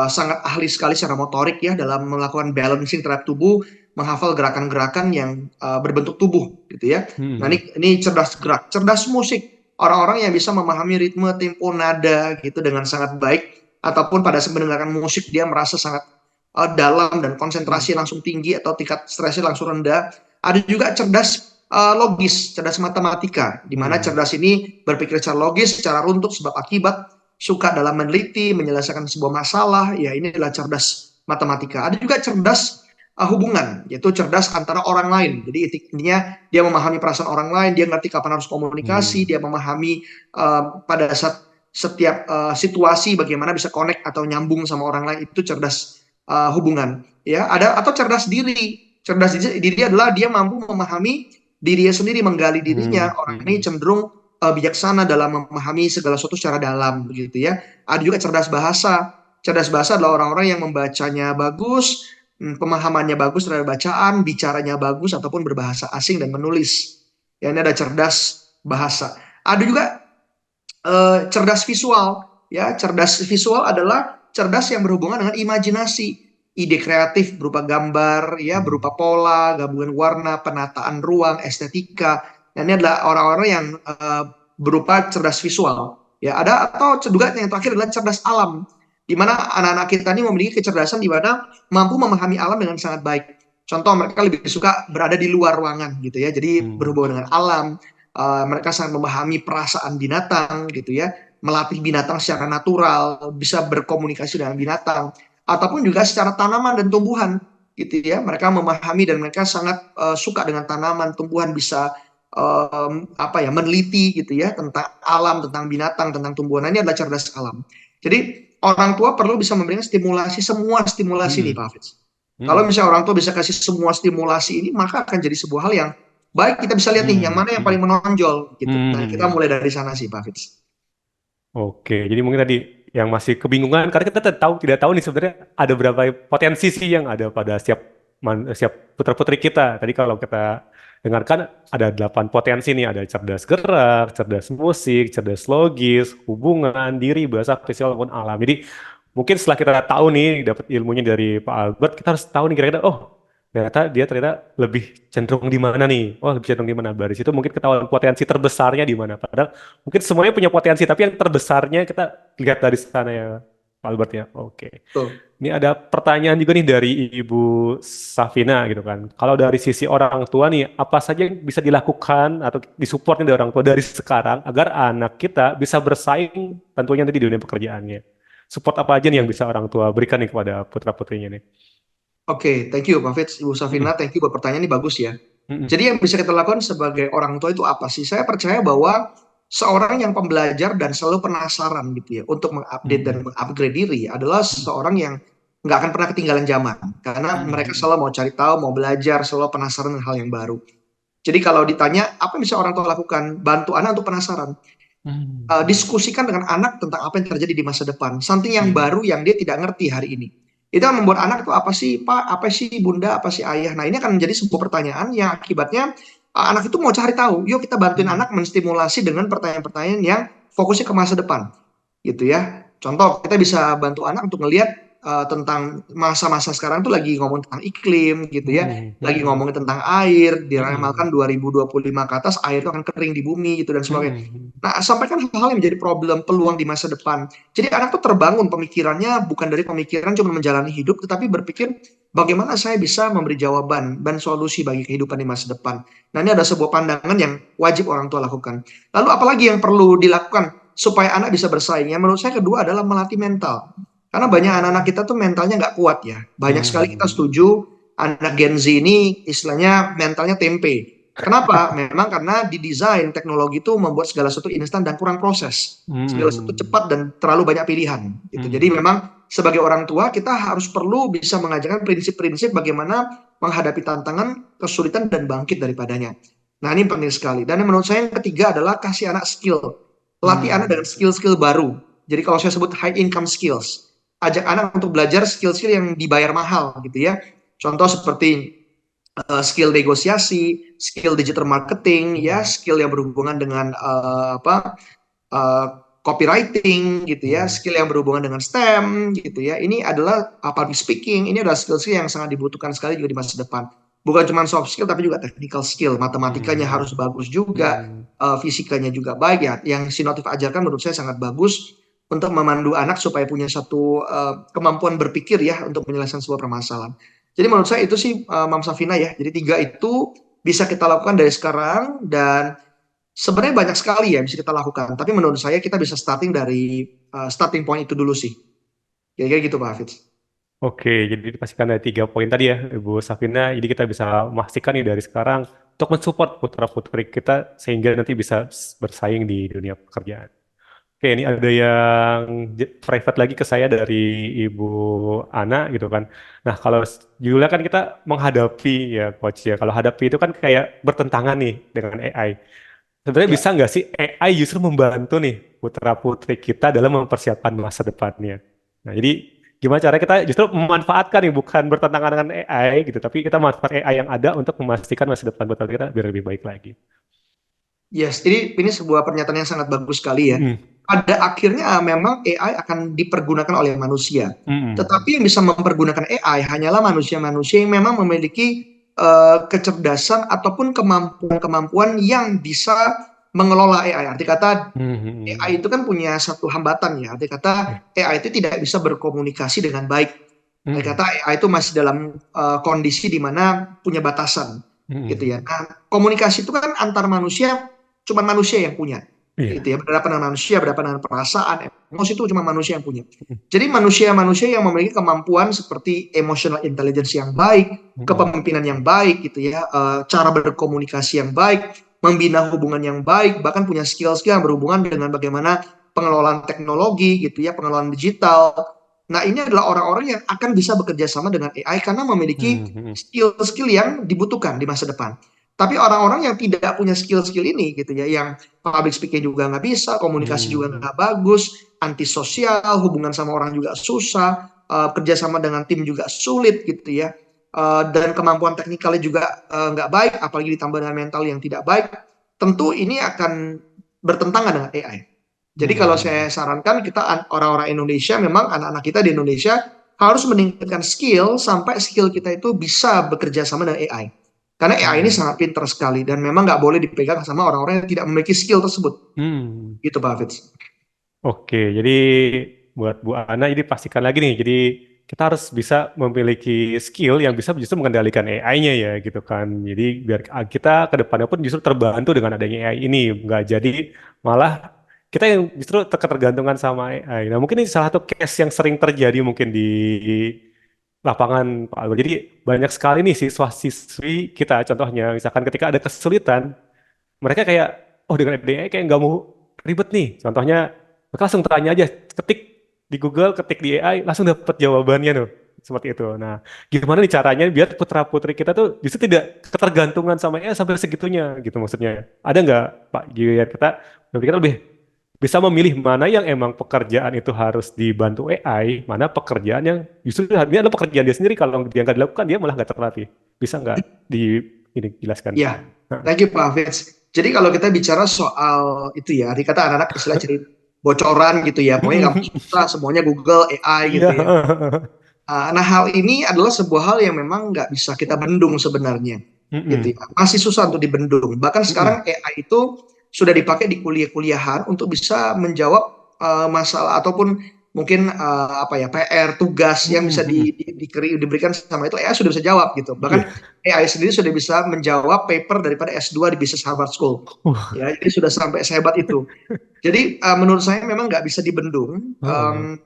sangat ahli sekali secara motorik ya dalam melakukan balancing terhadap tubuh, menghafal gerakan-gerakan yang berbentuk tubuh gitu ya. Nah Hmm. ini cerdas gerak, cerdas musik. Orang-orang yang bisa memahami ritme, tempo, nada gitu dengan sangat baik, ataupun pada saat mendengarkan musik dia merasa sangat dalam dan Hmm. konsentrasi langsung tinggi atau tingkat stresnya langsung rendah. Ada juga cerdas logis, cerdas matematika, di mana Hmm. cerdas ini berpikir secara logis, secara runtut, sebab akibat, suka dalam meneliti, menyelesaikan sebuah masalah, ya ini adalah cerdas matematika. Ada juga cerdas hubungan, yaitu cerdas antara orang lain. Jadi intinya dia memahami perasaan orang lain, dia ngerti kapan harus komunikasi, Hmm. dia memahami pada saat setiap situasi bagaimana bisa connect atau nyambung sama orang lain, itu cerdas hubungan. Ya, ada atau cerdas diri. Cerdas diri adalah dia mampu memahami dirinya sendiri, menggali Hmm. dirinya. Orang ini Hmm. cenderung bijaksana dalam memahami segala sesuatu secara dalam, begitu ya. Ada juga cerdas bahasa. Cerdas bahasa adalah orang-orang yang membacanya bagus, pemahamannya bagus terhadap bacaan, bicaranya bagus ataupun berbahasa asing dan menulis. Ya, ini ada cerdas bahasa. Ada juga cerdas visual. Ya, cerdas visual adalah cerdas yang berhubungan dengan imajinasi, ide kreatif berupa gambar, ya, Hmm. berupa pola, gabungan warna, penataan ruang, estetika. Dan ini adalah orang-orang yang berupa cerdas visual. Ya, ada atau juga yang terakhir adalah cerdas alam, di mana anak-anak kita ini memiliki kecerdasan di mana mampu memahami alam dengan sangat baik. Contoh mereka lebih suka berada di luar ruangan gitu ya, jadi Hmm. berhubungan dengan alam, mereka sangat memahami perasaan binatang gitu ya, melatih binatang secara natural, bisa berkomunikasi dengan binatang, ataupun juga secara tanaman dan tumbuhan gitu ya. Mereka memahami dan mereka sangat suka dengan tanaman, tumbuhan, bisa apa ya, meneliti gitu ya tentang alam, tentang binatang, tentang tumbuhan. Nah, ini adalah cerdas alam. Jadi orang tua perlu bisa memberikan stimulasi, semua stimulasi nih Hmm. Pak Hafiz. Kalau Hmm. misalnya orang tua bisa kasih semua stimulasi ini, maka akan jadi sebuah hal yang baik. Kita bisa lihat nih yang Hmm. mana yang Hmm. paling menonjol gitu. Nah, kita Hmm. mulai dari sana sih Pak Fitz. Oke, jadi mungkin tadi yang masih kebingungan karena kita tidak tahu nih sebenarnya ada berapa potensi sih yang ada pada setiap putra-putri kita. Tadi kalau kita dengarkan ada 8 potensi nih, ada cerdas gerak, cerdas musik, cerdas logis, hubungan, diri, bahasa, visual maupun alam. Jadi mungkin setelah kita tahu nih dapat ilmunya dari Pak Albert, kita harus tahu nih kira-kira ternyata lebih cenderung di mana nih? Oh, lebih cenderung di mana? Dari situ mungkin ketahuan potensi terbesarnya di mana. Padahal mungkin semuanya punya potensi, tapi yang terbesarnya kita lihat dari sana ya, Pak Albert ya. Oke. Betul. Ini ada pertanyaan juga nih dari Ibu Safina gitu kan. Kalau dari sisi orang tua nih, apa saja yang bisa dilakukan atau disupport nih dari orang tua dari sekarang agar anak kita bisa bersaing tentunya nanti di dunia pekerjaannya? Support apa aja nih yang bisa orang tua berikan nih kepada putra-putrinya nih? Oke, thank you Pak Fitz, Ibu Safina, Mm-mm. thank you buat pertanyaan ini, bagus ya. Mm-mm. Jadi yang bisa kita lakukan sebagai orang tua itu apa sih? Saya percaya bahwa seorang yang pembelajar dan selalu penasaran gitu ya untuk mengupdate dan Mm-mm. mengupgrade diri adalah seorang yang nggak akan pernah ketinggalan zaman, karena mereka Mm-mm. selalu mau cari tahu, mau belajar, selalu penasaran dengan hal yang baru. Jadi kalau ditanya apa yang bisa orang tua lakukan, bantu anak untuk penasaran. Diskusikan dengan anak tentang apa yang terjadi di masa depan, something yang Mm-mm. baru yang dia tidak ngerti hari ini. Itu yang membuat anak itu apa sih Pak, apa sih Bunda, apa sih Ayah. Nah ini akan menjadi sebuah pertanyaan yang akibatnya anak itu mau cari tahu. Yuk kita bantuin Mm-mm. anak menstimulasi dengan pertanyaan-pertanyaan yang fokusnya ke masa depan gitu ya. Contoh, kita bisa bantu anak untuk ngelihat tentang masa-masa sekarang tuh lagi ngomong tentang iklim gitu ya, Mm-mm. lagi Mm-mm. ngomongin tentang air, Mm-mm. diramalkan 2025 ke atas air itu akan kering di bumi gitu dan sebagainya. Mm-mm. Nah, sampaikan hal-hal yang menjadi problem, peluang di masa depan. Jadi anak tuh terbangun pemikirannya bukan dari pemikiran cuma menjalani hidup, tetapi berpikir bagaimana saya bisa memberi jawaban dan solusi bagi kehidupan di masa depan. Nah, ini ada sebuah pandangan yang wajib orang tua lakukan. Lalu apalagi yang perlu dilakukan supaya anak bisa bersaing? Yang menurut saya kedua adalah melatih mental. Karena banyak anak-anak kita tuh mentalnya nggak kuat ya. Banyak sekali kita Mm-mm. setuju anak Gen Z ini istilahnya mentalnya tempe. Kenapa? Memang karena didesain teknologi itu membuat segala sesuatu instan dan kurang proses. Segala sesuatu Mm-mm. cepat dan terlalu banyak pilihan. Gitu. Jadi Mm-mm. memang sebagai orang tua kita harus perlu bisa mengajarkan prinsip-prinsip bagaimana menghadapi tantangan, kesulitan dan bangkit daripadanya. Nah ini penting sekali. Dan yang menurut saya yang ketiga adalah kasih anak skill. Latih anak dengan Mm-mm. skill-skill baru. Jadi kalau saya sebut high income skills, ajak anak untuk belajar skill-skill yang dibayar mahal gitu ya. Contoh seperti skill negosiasi, skill digital marketing, ya, Mm-mm. skill yang berhubungan dengan apa, uh, copywriting gitu ya, Hmm. skill yang berhubungan dengan STEM gitu ya. Ini adalah public speaking, ini adalah skill-skill yang sangat dibutuhkan sekali juga di masa depan. Bukan cuma soft skill tapi juga technical skill. Matematikanya Hmm. harus bagus juga, Hmm. fisikanya juga baik ya. Yang si Notif ajarkan menurut saya sangat bagus untuk memandu anak supaya punya satu kemampuan berpikir ya untuk menyelesaikan sebuah permasalahan. Jadi menurut saya itu sih Mam Safina ya. Jadi tiga itu bisa kita lakukan dari sekarang dan sebenarnya banyak sekali ya bisa kita lakukan. Tapi menurut saya kita bisa starting dari starting point itu dulu sih. Kira-kira gitu Pak Hafiz. Oke, jadi dipastikan ada 3 poin tadi ya, Ibu Safina. Jadi kita bisa memastikan nih dari sekarang untuk mensupport putra-putri kita sehingga nanti bisa bersaing di dunia pekerjaan. Oke, ini ada yang private lagi ke saya dari Ibu Ana gitu kan. Nah, kalau Julia kan kita menghadapi ya coach ya. Kalau hadapi itu kan kayak bertentangan nih dengan AI. Sebenarnya bisa Ya. nggak sih AI justru membantu nih putra-putri kita dalam mempersiapkan masa depannya? Nah, jadi gimana cara kita justru memanfaatkan nih bukan bertentangan dengan AI gitu, tapi kita manfaat AI yang ada untuk memastikan masa depan putra kita biar lebih baik lagi. Yes, ini sebuah pernyataan yang sangat bagus sekali ya. Mm, Pada akhirnya memang AI akan dipergunakan oleh manusia. mm, Tetapi yang bisa mempergunakan AI hanyalah manusia-manusia yang memang memiliki kecerdasan ataupun kemampuan-kemampuan yang bisa mengelola AI. Arti kata mm, mm, AI itu kan punya satu hambatan ya. Arti kata ya, AI itu tidak bisa berkomunikasi dengan baik. Arti mm, kata AI itu masih dalam kondisi di mana punya batasan gitu mm, ya. Nah, komunikasi itu kan antar manusia cuma manusia yang punya gitu iya, ya, berhadapan dengan manusia, berhadapan dengan perasaan, emosi itu cuma manusia yang punya. Jadi manusia-manusia yang memiliki kemampuan seperti emotional intelligence yang baik, mm, mm, kepemimpinan yang baik gitu ya, cara berkomunikasi yang baik, membina hubungan yang baik, bahkan punya skill-skill yang berhubungan dengan bagaimana pengelolaan teknologi gitu ya, pengelolaan digital. Nah, ini adalah orang-orang yang akan bisa bekerja sama dengan AI karena memiliki mm, mm, skill-skill yang dibutuhkan di masa depan. Tapi orang-orang yang tidak punya skill-skill ini gitu ya, yang public speaking juga nggak bisa, komunikasi juga mm, nggak bagus, antisosial, hubungan sama orang juga susah, kerjasama dengan tim juga sulit gitu ya, dan kemampuan teknikalnya juga nggak baik, apalagi ditambah dengan mental yang tidak baik, tentu ini akan bertentangan dengan AI. Jadi kalau mm, saya sarankan kita orang-orang Indonesia, memang anak-anak kita di Indonesia harus meningkatkan skill sampai skill kita itu bisa bekerja sama dengan AI. Karena AI ini mm, sangat pintar sekali dan memang nggak boleh dipegang sama orang-orang yang tidak memiliki skill tersebut. mm. Gitu Pak Hafiz. Oke, jadi buat Bu Ana ini pastikan lagi nih. Jadi kita harus bisa memiliki skill yang bisa justru mengendalikan AI-nya ya gitu kan. Jadi biar kita ke depannya pun justru terbantu dengan adanya AI ini. Nggak jadi malah kita yang justru ketergantungan sama AI. Nah mungkin ini salah satu case yang sering terjadi mungkin di lapangan Pak Albert. Jadi banyak sekali nih siswa-siswi kita contohnya. Misalkan ketika ada kesulitan, mereka kayak, oh dengan AI kayak nggak mau ribet nih. Contohnya, mereka langsung tanya aja, ketik di Google, ketik di AI, langsung dapat jawabannya tuh. Seperti itu. Nah, gimana nih caranya biar putra-putri kita tuh justru tidak ketergantungan sama AI sampai segitunya gitu maksudnya. Ada nggak Pak Gilian kita lebih bisa memilih mana yang emang pekerjaan itu harus dibantu AI, mana pekerjaan yang justru ini adalah pekerjaan dia sendiri kalau dia nggak dilakukan dia malah nggak terlatih. Bisa nggak di ini jelaskan? Ya, Nah. thank you Pak Hafiz. Jadi kalau kita bicara soal itu ya, arti kata anak-anak istilah jadi bocoran gitu ya, pokoknya nggak susah, semuanya Google, AI Iya. gitu ya. Nah, hal ini adalah sebuah hal yang memang nggak bisa kita bendung sebenarnya, gitu ya. Mm-mm. Masih susah untuk dibendung. Bahkan sekarang Mm-mm. AI itu sudah dipakai di kuliah-kuliahan untuk bisa menjawab masalah ataupun mungkin apa ya PR, tugas yang bisa Mm-mm. diberikan sama itu AI sudah bisa jawab gitu. Bahkan Iya. AI sendiri sudah bisa menjawab paper daripada S2 di Business Harvard School. Uh. Ya, jadi sudah sampai sehebat itu. Jadi menurut saya memang nggak bisa dibendung. Heeh.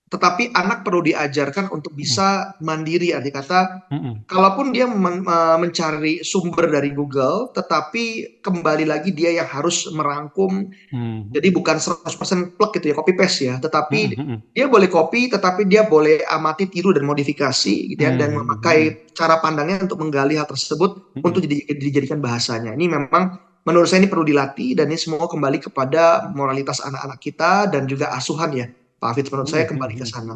Tetapi anak perlu diajarkan untuk Mm-mm. bisa mandiri, arti kata, Mm-mm. kalaupun dia mencari sumber dari Google, tetapi kembali lagi dia yang harus merangkum, jadi Mm-mm. bukan 100% plug gitu ya, copy paste ya, tetapi Mm-mm. dia boleh copy, tetapi dia boleh amati, tiru, dan modifikasi gitu ya, dan Mm-mm. memakai cara pandangnya untuk menggali hal tersebut untuk Mm-mm. dijadikan bahasanya. Ini memang menurut saya ini perlu dilatih, dan ini semua kembali kepada moralitas anak-anak kita dan juga asuhan ya. Pak Hafidz, menurut saya kembali ke Mm-mm. sana.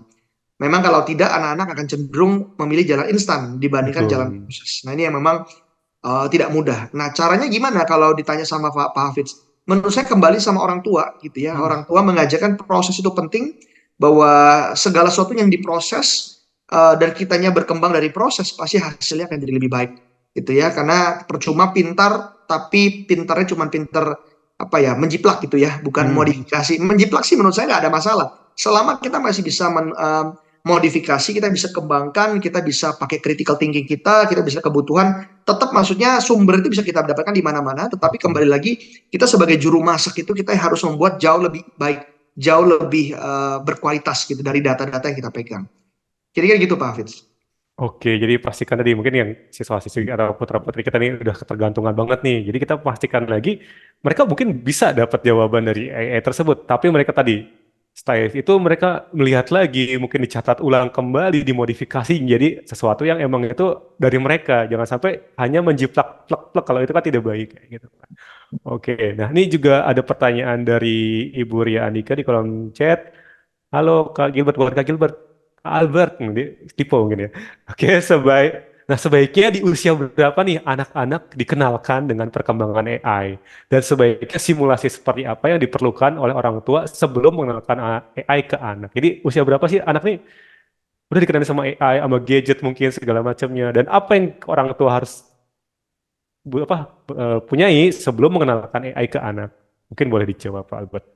Memang kalau tidak anak-anak akan cenderung memilih jalan instan dibandingkan jalan Betul. proses. Nah ini yang memang tidak mudah. Nah caranya gimana kalau ditanya sama Pak Hafidz? menurut saya kembali sama orang tua gitu ya. Hmm. Orang tua mengajarkan proses itu penting, bahwa segala sesuatu yang diproses dan kitanya berkembang dari proses pasti hasilnya akan jadi lebih baik gitu ya. Karena percuma pintar tapi pintarnya cuma pintar apa ya, menjiplak gitu ya, bukan Hmm. modifikasi. Menjiplak sih menurut saya nggak ada masalah. Selama kita masih bisa modifikasi, kita bisa kembangkan, kita bisa pakai critical thinking kita bisa kebutuhan, tetap maksudnya sumber itu bisa kita dapatkan di mana-mana, tetapi Betul. kembali lagi kita sebagai juru masak itu kita harus membuat jauh lebih baik, jauh lebih berkualitas gitu dari data-data yang kita pegang. Kira-kira gitu Pak Hafiz. Oke, jadi pastikan tadi mungkin yang siswa-siswi atau putra-putri kita ini udah ketergantungan banget nih. Jadi kita pastikan lagi mereka mungkin bisa dapat jawaban dari AI tersebut, tapi mereka tadi style itu mereka melihat lagi, mungkin dicatat ulang kembali, dimodifikasi jadi sesuatu yang emang itu dari mereka. Jangan sampai hanya menjiplak plek-plek kalau itu kan tidak baik kayak gitu. Oke, nah ini juga ada pertanyaan dari Ibu Ria Andika di kolom chat. Halo Kak Gilbert, bukan Kak Gilbert, Kak Albert, tipe mungkin ya. Oke, nah sebaiknya di usia berapa nih anak-anak dikenalkan dengan perkembangan AI? Dan sebaiknya simulasi seperti apa yang diperlukan oleh orang tua sebelum mengenalkan AI ke anak? Jadi usia berapa sih anak nih udah dikenalin sama AI, sama gadget mungkin segala macamnya. Dan apa yang orang tua harus apa punyai sebelum mengenalkan AI ke anak? Mungkin boleh dijawab Pak Albert.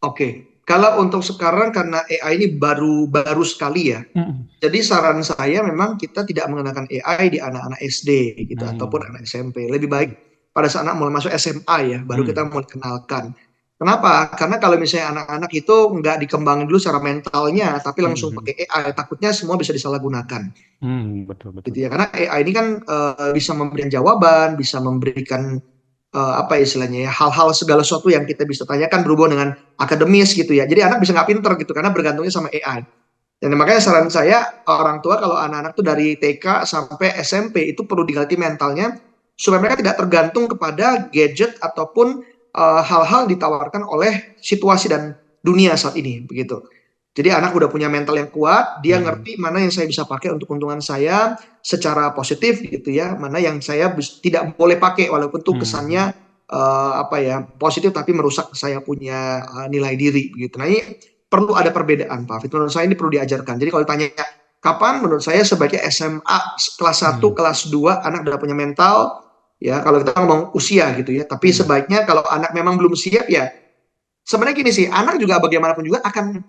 Oke, kalau untuk sekarang karena AI ini baru baru sekali ya. Mm. Jadi saran saya memang kita tidak mengenakan AI di anak-anak SD gitu ataupun Hmm. anak SMP. Lebih baik pada saat anak mulai masuk SMA ya, baru kita Hmm. mau kenalkan. Kenapa? Karena kalau misalnya anak-anak itu nggak dikembangin dulu secara mentalnya, tapi langsung Hmm. pakai AI, takutnya semua bisa disalahgunakan. Betul betul. Gitu ya. Karena AI ini kan bisa memberikan jawaban, bisa memberikan apa istilahnya ya, hal-hal segala sesuatu yang kita bisa tanyakan berhubungan dengan akademis gitu ya. Jadi anak bisa nggak pinter gitu karena bergantungnya sama AI. Dan makanya saran saya orang tua kalau anak-anak tuh dari TK sampai SMP itu perlu diganti mentalnya supaya mereka tidak tergantung kepada gadget ataupun hal-hal ditawarkan oleh situasi dan dunia saat ini begitu. Jadi anak udah punya mental yang kuat, dia Hmm. ngerti mana yang saya bisa pakai untuk keuntungan saya secara positif gitu ya, mana yang saya tidak boleh pakai walaupun tuh Hmm. kesannya apa ya positif tapi merusak saya punya nilai diri begitu. Nah ini perlu ada perbedaan Pak Fit. Menurut saya ini perlu diajarkan. Jadi kalau ditanya kapan, menurut saya sebagai SMA kelas satu, Hmm. kelas 2 anak udah punya mental ya kalau kita ngomong usia gitu ya. Tapi Hmm. sebaiknya kalau anak memang belum siap ya sebenarnya gini sih, anak juga bagaimanapun juga akan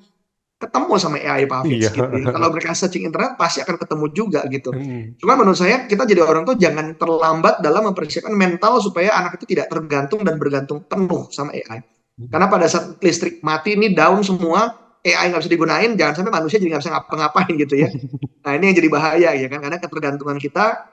ketemu sama AI Pak Hafiz Iya. gitu ya. Kalau mereka searching internet pasti akan ketemu juga gitu. Hmm. Cuma menurut saya kita jadi orang tuh jangan terlambat dalam mempersiapkan mental supaya anak itu tidak tergantung dan bergantung penuh sama AI. Karena pada saat listrik mati ini down semua, AI nggak bisa digunain, jangan sampai manusia jadi nggak bisa ngapa-ngapain gitu ya. Nah ini yang jadi bahaya ya kan, karena ketergantungan kita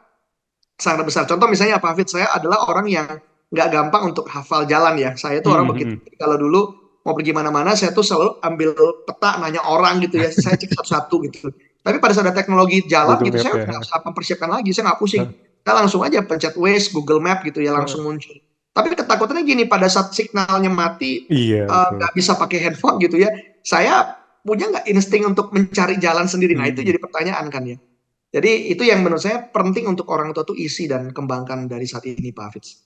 sangat besar. Contoh misalnya Pak Hafid, saya adalah orang yang nggak gampang untuk hafal jalan ya. Saya tuh orang begitu. Hmm. Kalau dulu mau pergi mana-mana, saya tuh selalu ambil peta, nanya orang gitu ya. Saya cek satu-satu gitu. Tapi pada saat ada teknologi jalan Google gitu, Map saya nggak ya. usah mempersiapkan lagi. Saya nggak pusing. Kita langsung aja pencet Waze, Google Map gitu ya, langsung muncul. Tapi ketakutannya gini, pada saat signalnya mati, Iya betul. nggak bisa pakai handphone gitu ya. Saya punya nggak insting untuk mencari jalan sendiri? Nah itu Hmm. jadi pertanyaan kan ya. Jadi itu yang menurut saya penting untuk orang tua tuh isi dan kembangkan dari saat ini Pak Hafiz.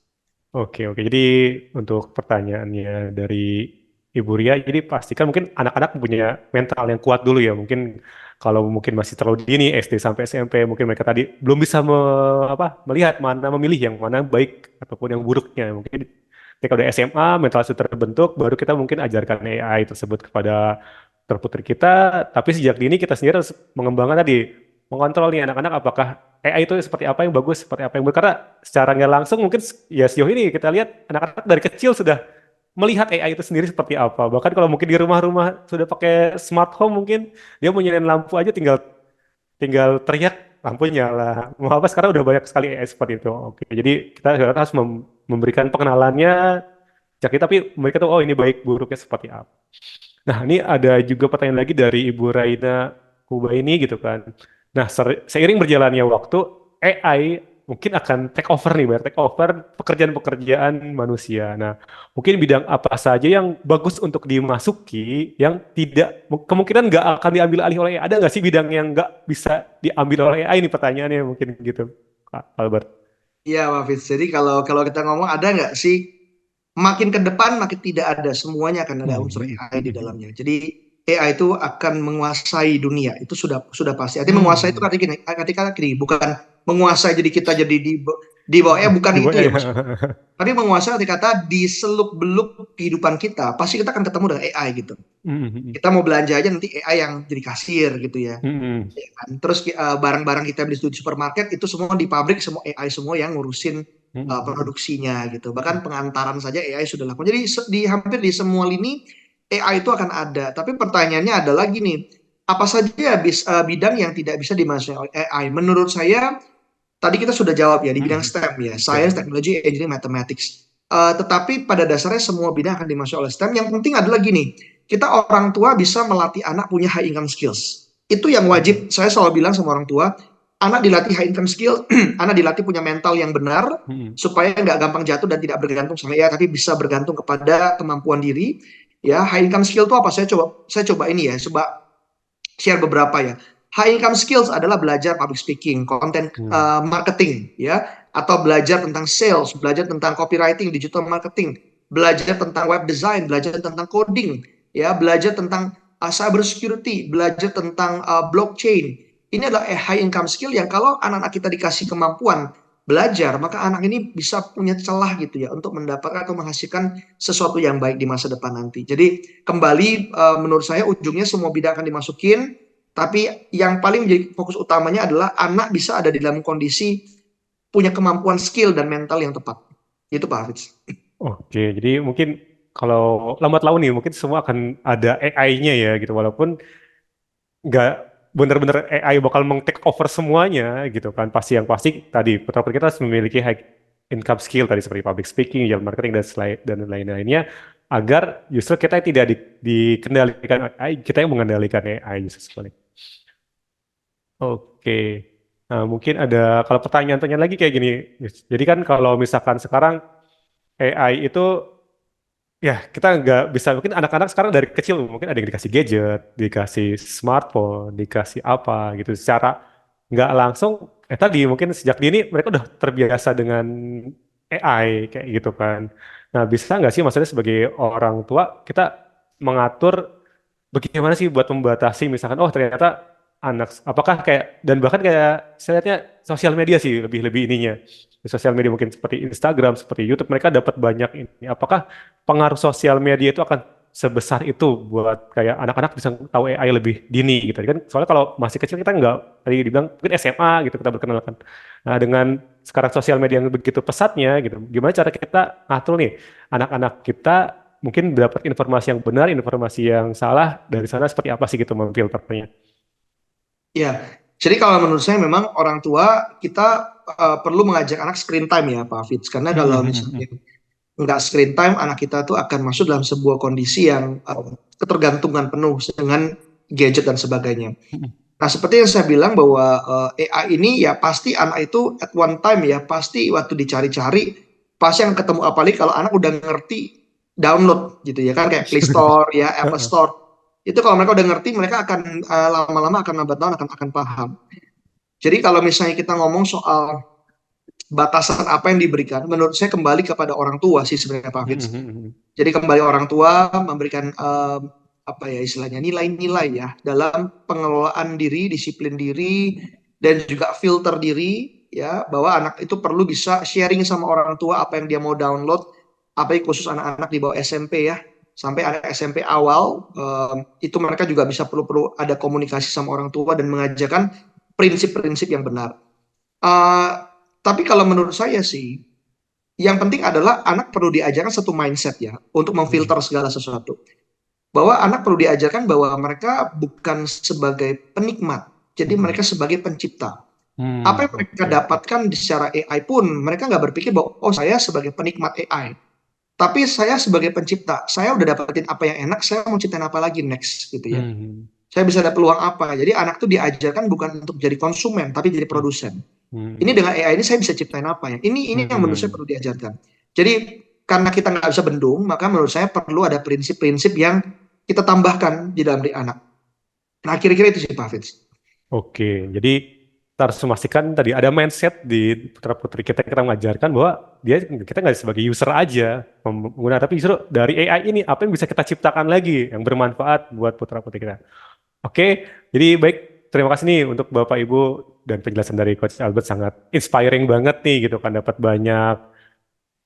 Oke, oke. Jadi untuk pertanyaannya dari Ibu Ria, jadi pastikan mungkin anak-anak punya mental yang kuat dulu ya. Mungkin kalau mungkin masih terlalu dini SD sampai SMP, mungkin mereka tadi belum bisa melihat mana memilih yang mana baik ataupun yang buruknya. Mungkin ketika udah SMA, mental sudah terbentuk, baru kita mungkin ajarkan AI tersebut kepada terputri kita. Tapi sejak dini kita sendiri harus mengembangkan tadi, mengontrol nih anak-anak apakah AI itu seperti apa yang bagus, seperti apa yang buruk. Karena secara nggak langsung mungkin ya sejauh ini kita lihat anak-anak dari kecil sudah melihat AI itu sendiri seperti apa. Bahkan kalau mungkin di rumah-rumah sudah pakai smart home mungkin dia mau nyalain lampu aja tinggal tinggal teriak lampu nyala. Mau apa sekarang udah banyak sekali AI seperti itu. Oke, jadi kita harus memberikan pengenalannya. Jadi tapi mereka tahu oh ini baik buruknya seperti apa. Nah, ini ada juga pertanyaan lagi dari Ibu Raina Kubaini gitu kan. Nah, seiring berjalannya waktu, AI mungkin akan take over nih, Bar, take over pekerjaan-pekerjaan manusia. Nah, mungkin bidang apa saja yang bagus untuk dimasuki, yang tidak kemungkinan nggak akan diambil alih oleh AI. Ada nggak sih bidang yang nggak bisa diambil oleh AI? Ini pertanyaannya mungkin gitu, Kak Albert. Iya Pak Hafiz. Jadi kalau kalau kita ngomong ada nggak sih Makin ke depan makin tidak ada, semuanya akan ada unsur Hmm. AI di dalamnya. Jadi AI itu akan menguasai dunia, itu sudah pasti. Artinya menguasai itu Hmm. ketika gini, bukan menguasai jadi kita jadi di bawahnya, bukan Di bawah itu ya ya. maksud. Tapi menguasai arti kata di seluk-beluk kehidupan kita, pasti kita akan ketemu dengan AI gitu. Hmm. Kita mau belanja aja nanti AI yang jadi kasir gitu ya. Hmm. Ya kan? Terus barang-barang kita beli di supermarket itu semua di pabrik, semua AI semua yang ngurusin Hmm. produksinya gitu. Bahkan pengantaran saja AI sudah lakukan. Jadi di hampir di semua lini AI itu akan ada. Tapi pertanyaannya ada lagi nih, apa saja bidang yang tidak bisa dimasuki oleh AI? Menurut saya tadi kita sudah jawab ya di bidang Hmm. STEM ya, Science, Stem. Technology, Engineering, Mathematics. Tetapi pada dasarnya semua bidang akan dimasuki oleh STEM. Yang penting adalah gini, kita orang tua bisa melatih anak punya high income skills. Itu yang Hmm. wajib. Saya selalu bilang sama orang tua, anak dilatih high income skill, anak dilatih punya mental yang benar Hmm. supaya nggak gampang jatuh dan tidak bergantung sama ya, tapi bisa bergantung kepada kemampuan diri. Ya, high income skill itu apa? Saya coba ini ya, coba share beberapa ya. High income skills adalah belajar public speaking, content Hmm. marketing, ya, atau belajar tentang sales, belajar tentang copywriting, digital marketing, belajar tentang web design, belajar tentang coding, ya, belajar tentang cyber security, belajar tentang blockchain. Ini adalah high income skill yang kalau anak-anak kita dikasih kemampuan belajar, maka anak ini bisa punya celah gitu ya untuk mendapatkan atau menghasilkan sesuatu yang baik di masa depan nanti. Jadi kembali menurut saya ujungnya semua bidang akan dimasukin, tapi yang paling menjadi fokus utamanya adalah anak bisa ada di dalam kondisi punya kemampuan skill dan mental yang tepat. Itu Pak Hafiz. Oke, jadi mungkin kalau lambat laun nih, mungkin semua akan ada AI-nya ya gitu, walaupun nggak benar-benar AI bakal meng-take over semuanya gitu kan. Yang pasti tadi putra kita harus memiliki high income skill tadi seperti public speaking, digital marketing dan lain-lainnya agar justru kita tidak dikendalikan AI, kita yang mengendalikan AI justru sebenarnya. Oke. Nah, mungkin ada kalau pertanyaan-pertanyaan lagi kayak gini. Jadi kan kalau misalkan sekarang AI itu ya, kita nggak bisa, mungkin anak-anak sekarang dari kecil mungkin ada yang dikasih gadget, dikasih smartphone, dikasih apa gitu. Secara nggak langsung, tadi mungkin sejak dini mereka udah terbiasa dengan AI kayak gitu kan. Nah, bisa nggak sih maksudnya sebagai orang tua kita mengatur bagaimana sih buat membatasi misalkan, oh ternyata apakah kayak, dan bahkan kayak saya lihatnya sosial media sih lebih lebih ininya. Di sosial media mungkin seperti Instagram, seperti YouTube, mereka dapat banyak ini. Apakah pengaruh sosial media itu akan sebesar itu buat kayak anak-anak bisa tahu AI lebih dini gitu kan? Soalnya kalau masih kecil kita nggak, tadi dibilang mungkin SMA gitu kita berkenalan. Nah, dengan sekarang sosial media yang begitu pesatnya gitu, gimana cara kita ngatur nih anak-anak kita mungkin dapat informasi yang benar, informasi yang salah dari sana seperti apa sih gitu memfilternya? Ya, jadi kalau menurut saya memang orang tua kita perlu mengajak anak screen time ya Pak Hafiz. Karena kalau misalnya nggak screen time, anak kita tuh akan masuk dalam sebuah kondisi yang ketergantungan penuh dengan gadget dan sebagainya. Nah, seperti yang saya bilang bahwa AI ini ya pasti anak itu at one time ya pasti waktu dicari-cari pasti yang ketemu, apalagi kalau anak udah ngerti download gitu ya kan, kayak Play Store ya, Apple Store. Itu kalau mereka udah ngerti, mereka akan lama-lama akan lambat laun akan paham. Jadi kalau misalnya kita ngomong soal batasan apa yang diberikan, menurut saya kembali kepada orang tua sih sebenarnya Pak Fitz. Jadi kembali orang tua memberikan apa ya istilahnya nilai-nilai ya dalam pengelolaan diri, disiplin diri, dan juga filter diri ya bahwa anak itu perlu bisa sharing sama orang tua apa yang dia mau download, apa yang khusus anak-anak di bawah SMP ya sampai anak SMP awal itu mereka juga bisa perlu-perlu ada komunikasi sama orang tua dan mengajarkan prinsip-prinsip yang benar. Eh, tapi kalau menurut saya sih yang penting adalah anak perlu diajarkan satu mindset ya untuk memfilter segala sesuatu. Bahwa anak perlu diajarkan bahwa mereka bukan sebagai penikmat, jadi mereka sebagai pencipta. Apa yang mereka Oke, oke. dapatkan secara AI pun mereka nggak berpikir bahwa oh saya sebagai penikmat AI, tapi saya sebagai pencipta, saya udah dapetin apa yang enak, saya mau ciptain apa lagi next gitu ya. Hmm. Saya bisa ada peluang apa. Jadi anak tuh diajarkan bukan untuk jadi konsumen, tapi jadi Hmm. produsen. Ini Hmm. dengan AI ini saya bisa ciptain apa ya? Ini yang menurut saya Hmm. perlu diajarkan. Jadi karena kita nggak bisa bendung, maka menurut saya perlu ada prinsip-prinsip yang kita tambahkan di dalam diri anak. Nah, kira-kira itu sih Pak Fitz. Oke, jadi harus memastikan tadi ada mindset di putra putri kita mengajarkan bahwa kita nggak sebagai user aja menggunakan, tapi justru dari AI ini apa yang bisa kita ciptakan lagi yang bermanfaat buat putra putri kita. Oke, jadi baik, terima kasih nih untuk Bapak Ibu, dan penjelasan dari Coach Albert sangat inspiring banget nih gitu kan, dapat banyak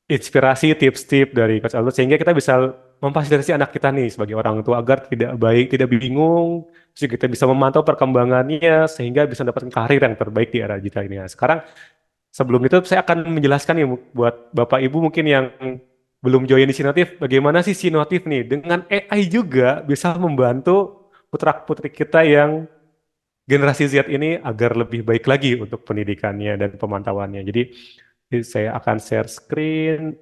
inspirasi, tips-tips dari Coach Albert sehingga kita bisa memfasilitasi anak kita nih sebagai orang tua agar tidak bingung, terus kita bisa memantau perkembangannya sehingga bisa mendapatkan karir yang terbaik di era digital ini. Nah, sekarang sebelum itu saya akan menjelaskan nih buat Bapak Ibu mungkin yang belum join di Sinotif, bagaimana sih Sinotif nih dengan AI juga bisa membantu putra-putri kita yang generasi Z ini agar lebih baik lagi untuk pendidikannya dan pemantauannya. Jadi saya akan share screen.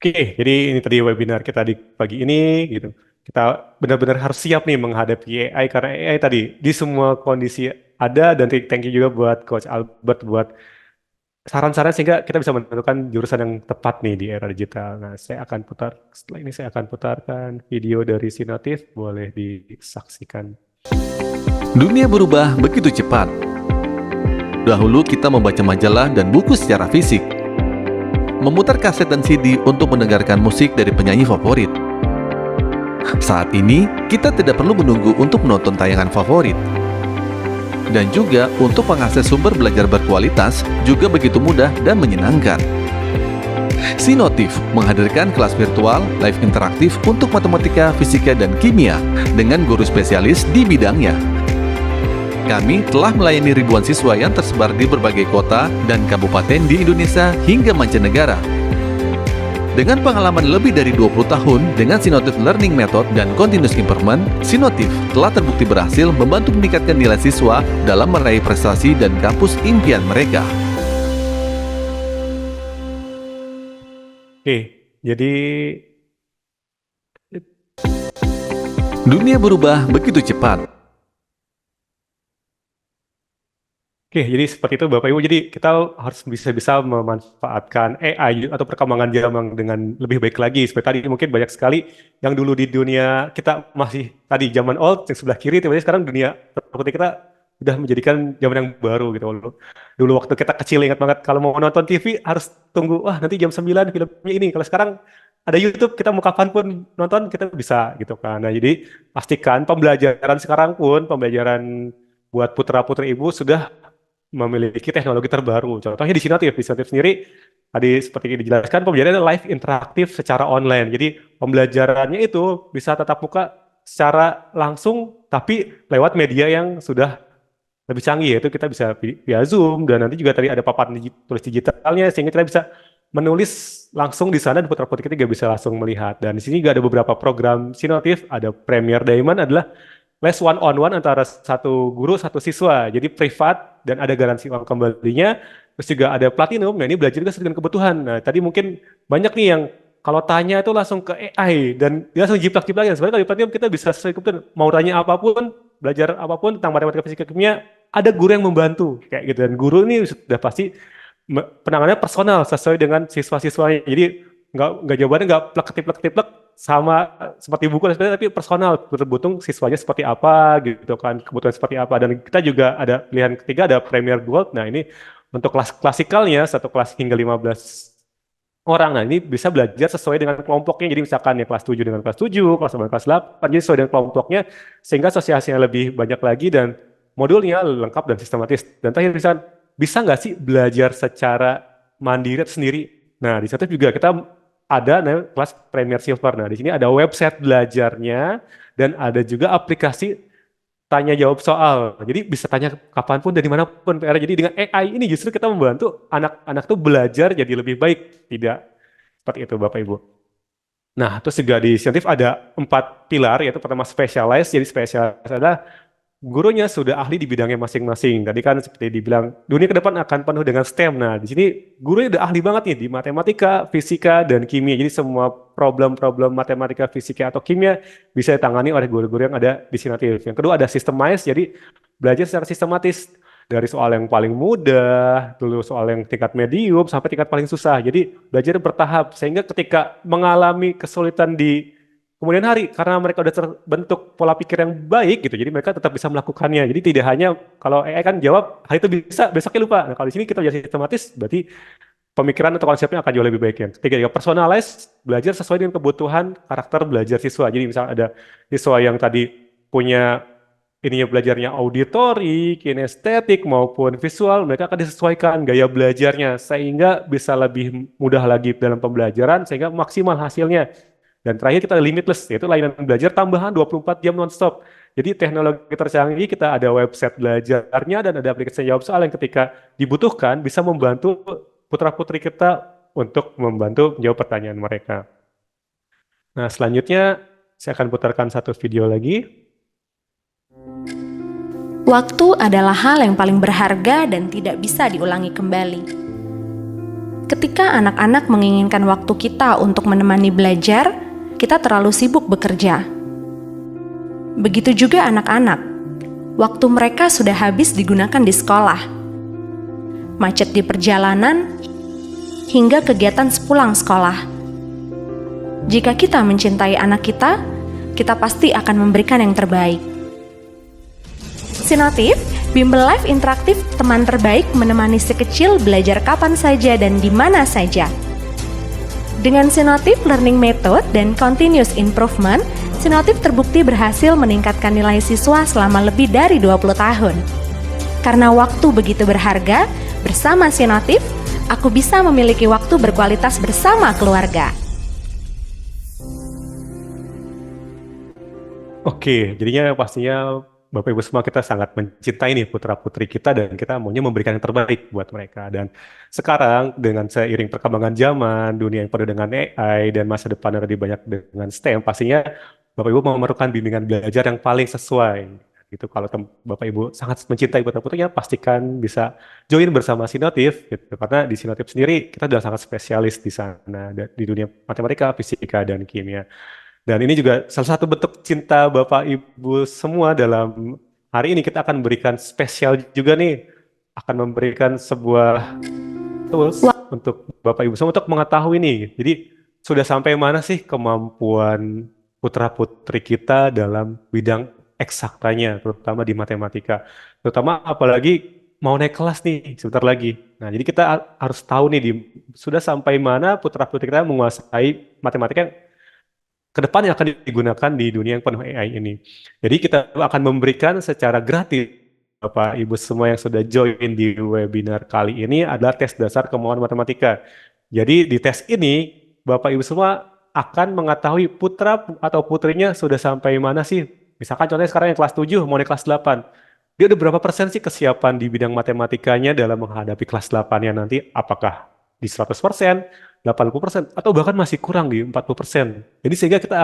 Oke, jadi ini tadi webinar kita di pagi ini gitu. Kita benar-benar harus siap nih menghadapi AI karena AI tadi di semua kondisi ada, dan thank you juga buat Coach Albert buat saran-saran sehingga kita bisa menentukan jurusan yang tepat nih di era digital. Nah, setelah ini saya akan putarkan video dari Sinotif, boleh disaksikan. Dunia berubah begitu cepat. Dahulu kita membaca majalah dan buku secara fisik, memutar kaset dan CD untuk mendengarkan musik dari penyanyi favorit. Saat ini, kita tidak perlu menunggu untuk menonton tayangan favorit. Dan juga untuk mengakses sumber belajar berkualitas juga begitu mudah dan menyenangkan. Sinotif menghadirkan kelas virtual, live interaktif untuk matematika, fisika, dan kimia dengan guru spesialis di bidangnya. Kami telah melayani ribuan siswa yang tersebar di berbagai kota dan kabupaten di Indonesia hingga mancanegara. Dengan pengalaman lebih dari 20 tahun dengan Sinotif Learning Method dan Continuous Improvement, Sinotif telah terbukti berhasil membantu meningkatkan nilai siswa dalam meraih prestasi dan kampus impian mereka. Oke, jadi dunia berubah begitu cepat. Oke, jadi seperti itu Bapak Ibu. Jadi kita harus bisa memanfaatkan AI atau perkembangan zaman dengan lebih baik lagi. Seperti tadi mungkin banyak sekali yang dulu di dunia kita masih tadi zaman old yang sebelah kiri, tiba-tiba sekarang dunia seperti kita udah menjadikan zaman yang baru gitu. Dulu waktu kita kecil ingat banget kalau mau nonton TV harus tunggu, wah nanti jam 9 filmnya ini. Kalau sekarang ada YouTube, kita mau kapan pun nonton kita bisa gitu kan. Nah, jadi pastikan pembelajaran sekarang pun pembelajaran buat putra-putri ibu sudah memiliki teknologi terbaru. Contohnya di Sinotif sendiri, tadi seperti dijelaskan, pembelajarannya live interaktif secara online. Jadi pembelajarannya itu bisa tatap muka secara langsung, tapi lewat media yang sudah lebih canggih, yaitu kita bisa via Zoom, dan nanti juga tadi ada papan tulis digitalnya, sehingga kita bisa menulis langsung di sana, dan putra-putri kita juga bisa langsung melihat. Dan di sini juga ada beberapa program Sinotif, ada Premier Diamond adalah les one-on-one antara satu guru, satu siswa. Jadi privat dan ada garansi uang kembalinya. Terus juga ada platinum, nah ini belajar juga sesuai dengan kebutuhan. Nah tadi mungkin banyak nih yang kalau tanya itu langsung ke AI dan dia langsung jiplak-jiplak ya. Sebenarnya kalau di platinum kita bisa sesuai kebutuhan. Mau tanya apapun, belajar apapun tentang matematika, fisika, kimia, ada guru yang membantu. Kayak gitu. Dan guru ini sudah pasti penanganannya personal sesuai dengan siswa-siswanya. Jadi nggak jawabannya nggak plek-ketik sama seperti buku dan sebagainya, tapi personal tergantung siswanya seperti apa gitu kan, kebutuhan seperti apa. Dan kita juga ada pilihan ketiga, ada Premier Gold. Nah ini untuk kelas klasikalnya, satu kelas hingga 15 orang. Nah ini bisa belajar sesuai dengan kelompoknya. Jadi misalkan ya kelas 7 dengan kelas 7, kelas 8 kelas 8, jadi sesuai dengan kelompoknya sehingga asosiasinya lebih banyak lagi dan modulnya lengkap dan sistematis. Dan terakhir bisa nggak sih belajar secara mandiri sendiri? Nah di situ juga kita ada namanya kelas Premier Silver. Nah, di sini ada website belajarnya dan ada juga aplikasi tanya jawab soal. Jadi bisa tanya kapanpun dan dimanapun PR. Jadi dengan AI ini justru kita membantu anak-anak tuh belajar jadi lebih baik. Tidak seperti itu Bapak Ibu. Nah, terus juga di Scientif ada 4 pilar, yaitu pertama specialize. Jadi specialize adalah gurunya sudah ahli di bidangnya masing-masing. Tadi kan seperti dibilang, dunia ke depan akan penuh dengan STEM. Nah, di sini gurunya udah ahli banget nih di matematika, fisika, dan kimia. Jadi semua problem-problem matematika, fisika, atau kimia bisa ditangani oleh guru-guru yang ada di Sinotif. Yang kedua ada systemize, jadi belajar secara sistematis. Dari soal yang paling mudah, dulu soal yang tingkat medium, sampai tingkat paling susah. Jadi belajar bertahap, sehingga ketika mengalami kesulitan di kemudian hari karena mereka udah terbentuk pola pikir yang baik gitu. Jadi mereka tetap bisa melakukannya. Jadi tidak hanya kalau AI kan jawab hari itu bisa, besoknya lupa. Nah, kalau di sini kita belajar sistematis berarti pemikiran atau konsepnya akan jauh lebih baik ya. Ketiga juga personalize, belajar sesuai dengan kebutuhan karakter belajar siswa. Jadi misalnya ada siswa yang tadi punya ininya belajarnya auditori, kinestetik maupun visual, mereka akan disesuaikan gaya belajarnya sehingga bisa lebih mudah lagi dalam pembelajaran sehingga maksimal hasilnya. Dan terakhir kita ada limitless, yaitu layanan belajar tambahan 24 jam nonstop. Jadi teknologi tercanggih kita ada website belajarnya dan ada aplikasi jawab soal yang ketika dibutuhkan bisa membantu putra-putri kita untuk membantu menjawab pertanyaan mereka. Nah, selanjutnya saya akan putarkan satu video lagi. Waktu adalah hal yang paling berharga dan tidak bisa diulangi kembali. Ketika anak-anak menginginkan waktu kita untuk menemani belajar, kita terlalu sibuk bekerja. Begitu juga anak-anak. Waktu mereka sudah habis digunakan di sekolah, macet di perjalanan, hingga kegiatan sepulang sekolah. Jika kita mencintai anak kita pasti akan memberikan yang terbaik. Sinotif, bimbel live interaktif teman terbaik menemani si kecil belajar kapan saja dan di mana saja. Dengan Sinotif Learning Method dan Continuous Improvement, Sinotif terbukti berhasil meningkatkan nilai siswa selama lebih dari 20 tahun. Karena waktu begitu berharga, bersama Sinotif, aku bisa memiliki waktu berkualitas bersama keluarga. Oke, jadinya pastinya Bapak Ibu semua kita sangat mencintai nih putra-putri kita dan kita maunya memberikan yang terbaik buat mereka. Dan sekarang dengan seiring perkembangan zaman, dunia yang penuh dengan AI dan masa depan yang lebih banyak dengan STEM, pastinya Bapak Ibu memerlukan bimbingan belajar yang paling sesuai. Gitu. Kalau Bapak Ibu sangat mencintai putra-putrinya, pastikan bisa join bersama Sinotif. Gitu. Karena di Sinotif sendiri kita sudah sangat spesialis di sana, di dunia matematika, fisika, dan kimia. Dan ini juga salah satu bentuk cinta Bapak Ibu semua dalam hari ini kita akan berikan spesial juga nih, akan memberikan sebuah tools untuk Bapak Ibu semua untuk mengetahui nih. Jadi sudah sampai mana sih kemampuan putra-putri kita dalam bidang eksaktanya, terutama di matematika. Terutama apalagi mau naik kelas nih sebentar lagi. Nah, jadi kita harus tahu nih sudah sampai mana putra-putri kita menguasai matematika yang ke depan yang akan digunakan di dunia yang penuh AI ini. Jadi kita akan memberikan secara gratis Bapak Ibu semua yang sudah join di webinar kali ini adalah tes dasar kemampuan matematika. Jadi di tes ini Bapak Ibu semua akan mengetahui putra atau putrinya sudah sampai mana sih. Misalkan contohnya sekarang yang kelas 7 mau naik kelas 8. Dia udah berapa persen sih kesiapan di bidang matematikanya dalam menghadapi kelas 8-nya nanti? Apakah di 100%? 80% atau bahkan masih kurang di 40%. Jadi sehingga kita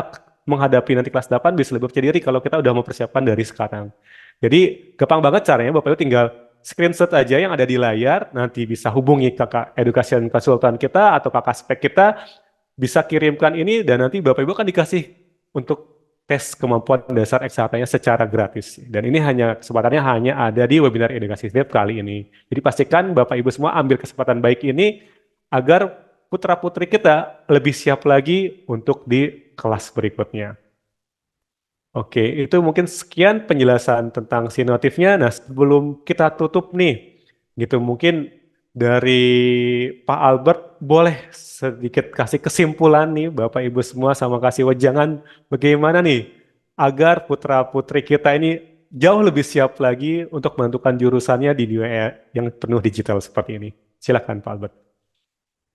menghadapi nanti kelas 8 bisa lebih percaya diri kalau kita udah mempersiapkan dari sekarang. Jadi gampang banget caranya, Bapak Ibu tinggal screenshot aja yang ada di layar, nanti bisa hubungi kakak education konsultan kita atau kakak spek kita, bisa kirimkan ini dan nanti Bapak Ibu akan dikasih untuk tes kemampuan dasar eksaktanya secara gratis. Dan ini kesempatannya hanya ada di webinar edukasi Web kali ini. Jadi pastikan Bapak Ibu semua ambil kesempatan baik ini agar putra-putri kita lebih siap lagi untuk di kelas berikutnya. Oke, itu mungkin sekian penjelasan tentang Sinotifnya. Nah, sebelum kita tutup nih, gitu mungkin dari Pak Albert boleh sedikit kasih kesimpulan nih Bapak Ibu semua sama kasih wejangan bagaimana nih agar putra-putri kita ini jauh lebih siap lagi untuk menentukan jurusannya di dunia yang penuh digital seperti ini. Silakan Pak Albert.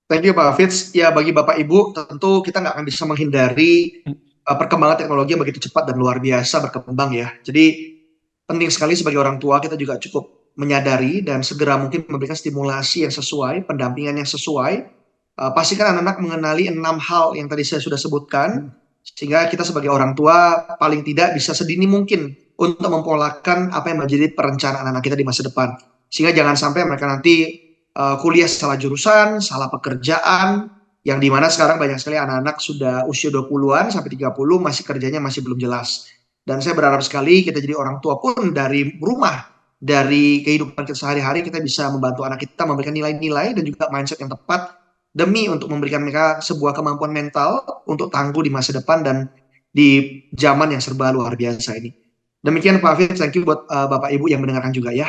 Thank you Pak Fitz. Ya bagi Bapak Ibu tentu kita nggak akan bisa menghindari perkembangan teknologi yang begitu cepat dan luar biasa berkembang ya. Jadi penting sekali sebagai orang tua kita juga cukup menyadari dan segera mungkin memberikan stimulasi yang sesuai, pendampingan yang sesuai. Pastikan anak-anak mengenali 6 hal yang tadi saya sudah sebutkan sehingga kita sebagai orang tua paling tidak bisa sedini mungkin untuk mempolakan apa yang menjadi perencanaan anak kita di masa depan. Sehingga jangan sampai mereka nanti kuliah salah jurusan, salah pekerjaan, yang dimana sekarang banyak sekali anak-anak sudah usia 20-an sampai 30 masih kerjanya masih belum jelas. Dan saya berharap sekali kita jadi orang tua pun dari rumah, dari kehidupan kita sehari-hari kita bisa membantu anak kita memberikan nilai-nilai dan juga mindset yang tepat demi untuk memberikan mereka sebuah kemampuan mental untuk tangguh di masa depan dan di zaman yang serba luar biasa ini. Demikian Pak Hafid, thank you buat Bapak Ibu yang mendengarkan juga ya.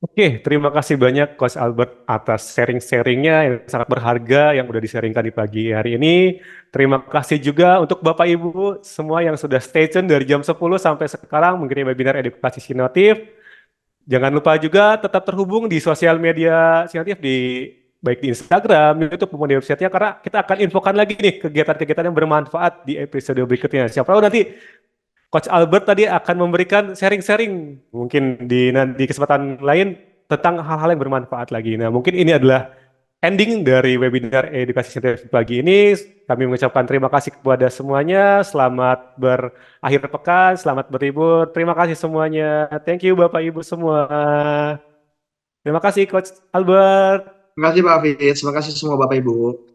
Oke, terima kasih banyak Coach Albert atas sharing-sharingnya yang sangat berharga yang udah di-sharingkan di pagi hari ini. Terima kasih juga untuk Bapak Ibu semua yang sudah stay tune dari jam 10 sampai sekarang mengikuti webinar edukasi Sinotif. Jangan lupa juga tetap terhubung di sosial media Sinotif baik di Instagram, YouTube maupun di websitenya karena kita akan infokan lagi nih kegiatan-kegiatan yang bermanfaat di episode berikutnya. Siapa tahu nanti Coach Albert tadi akan memberikan sharing-sharing mungkin nanti kesempatan lain tentang hal-hal yang bermanfaat lagi. Nah, mungkin ini adalah ending dari webinar edukasi saintifik pagi ini. Kami mengucapkan terima kasih kepada semuanya. Selamat berakhir pekan, selamat berlibur. Terima kasih semuanya. Thank you Bapak Ibu semua. Terima kasih Coach Albert. Terima kasih Pak Hafid, terima kasih semua Bapak Ibu.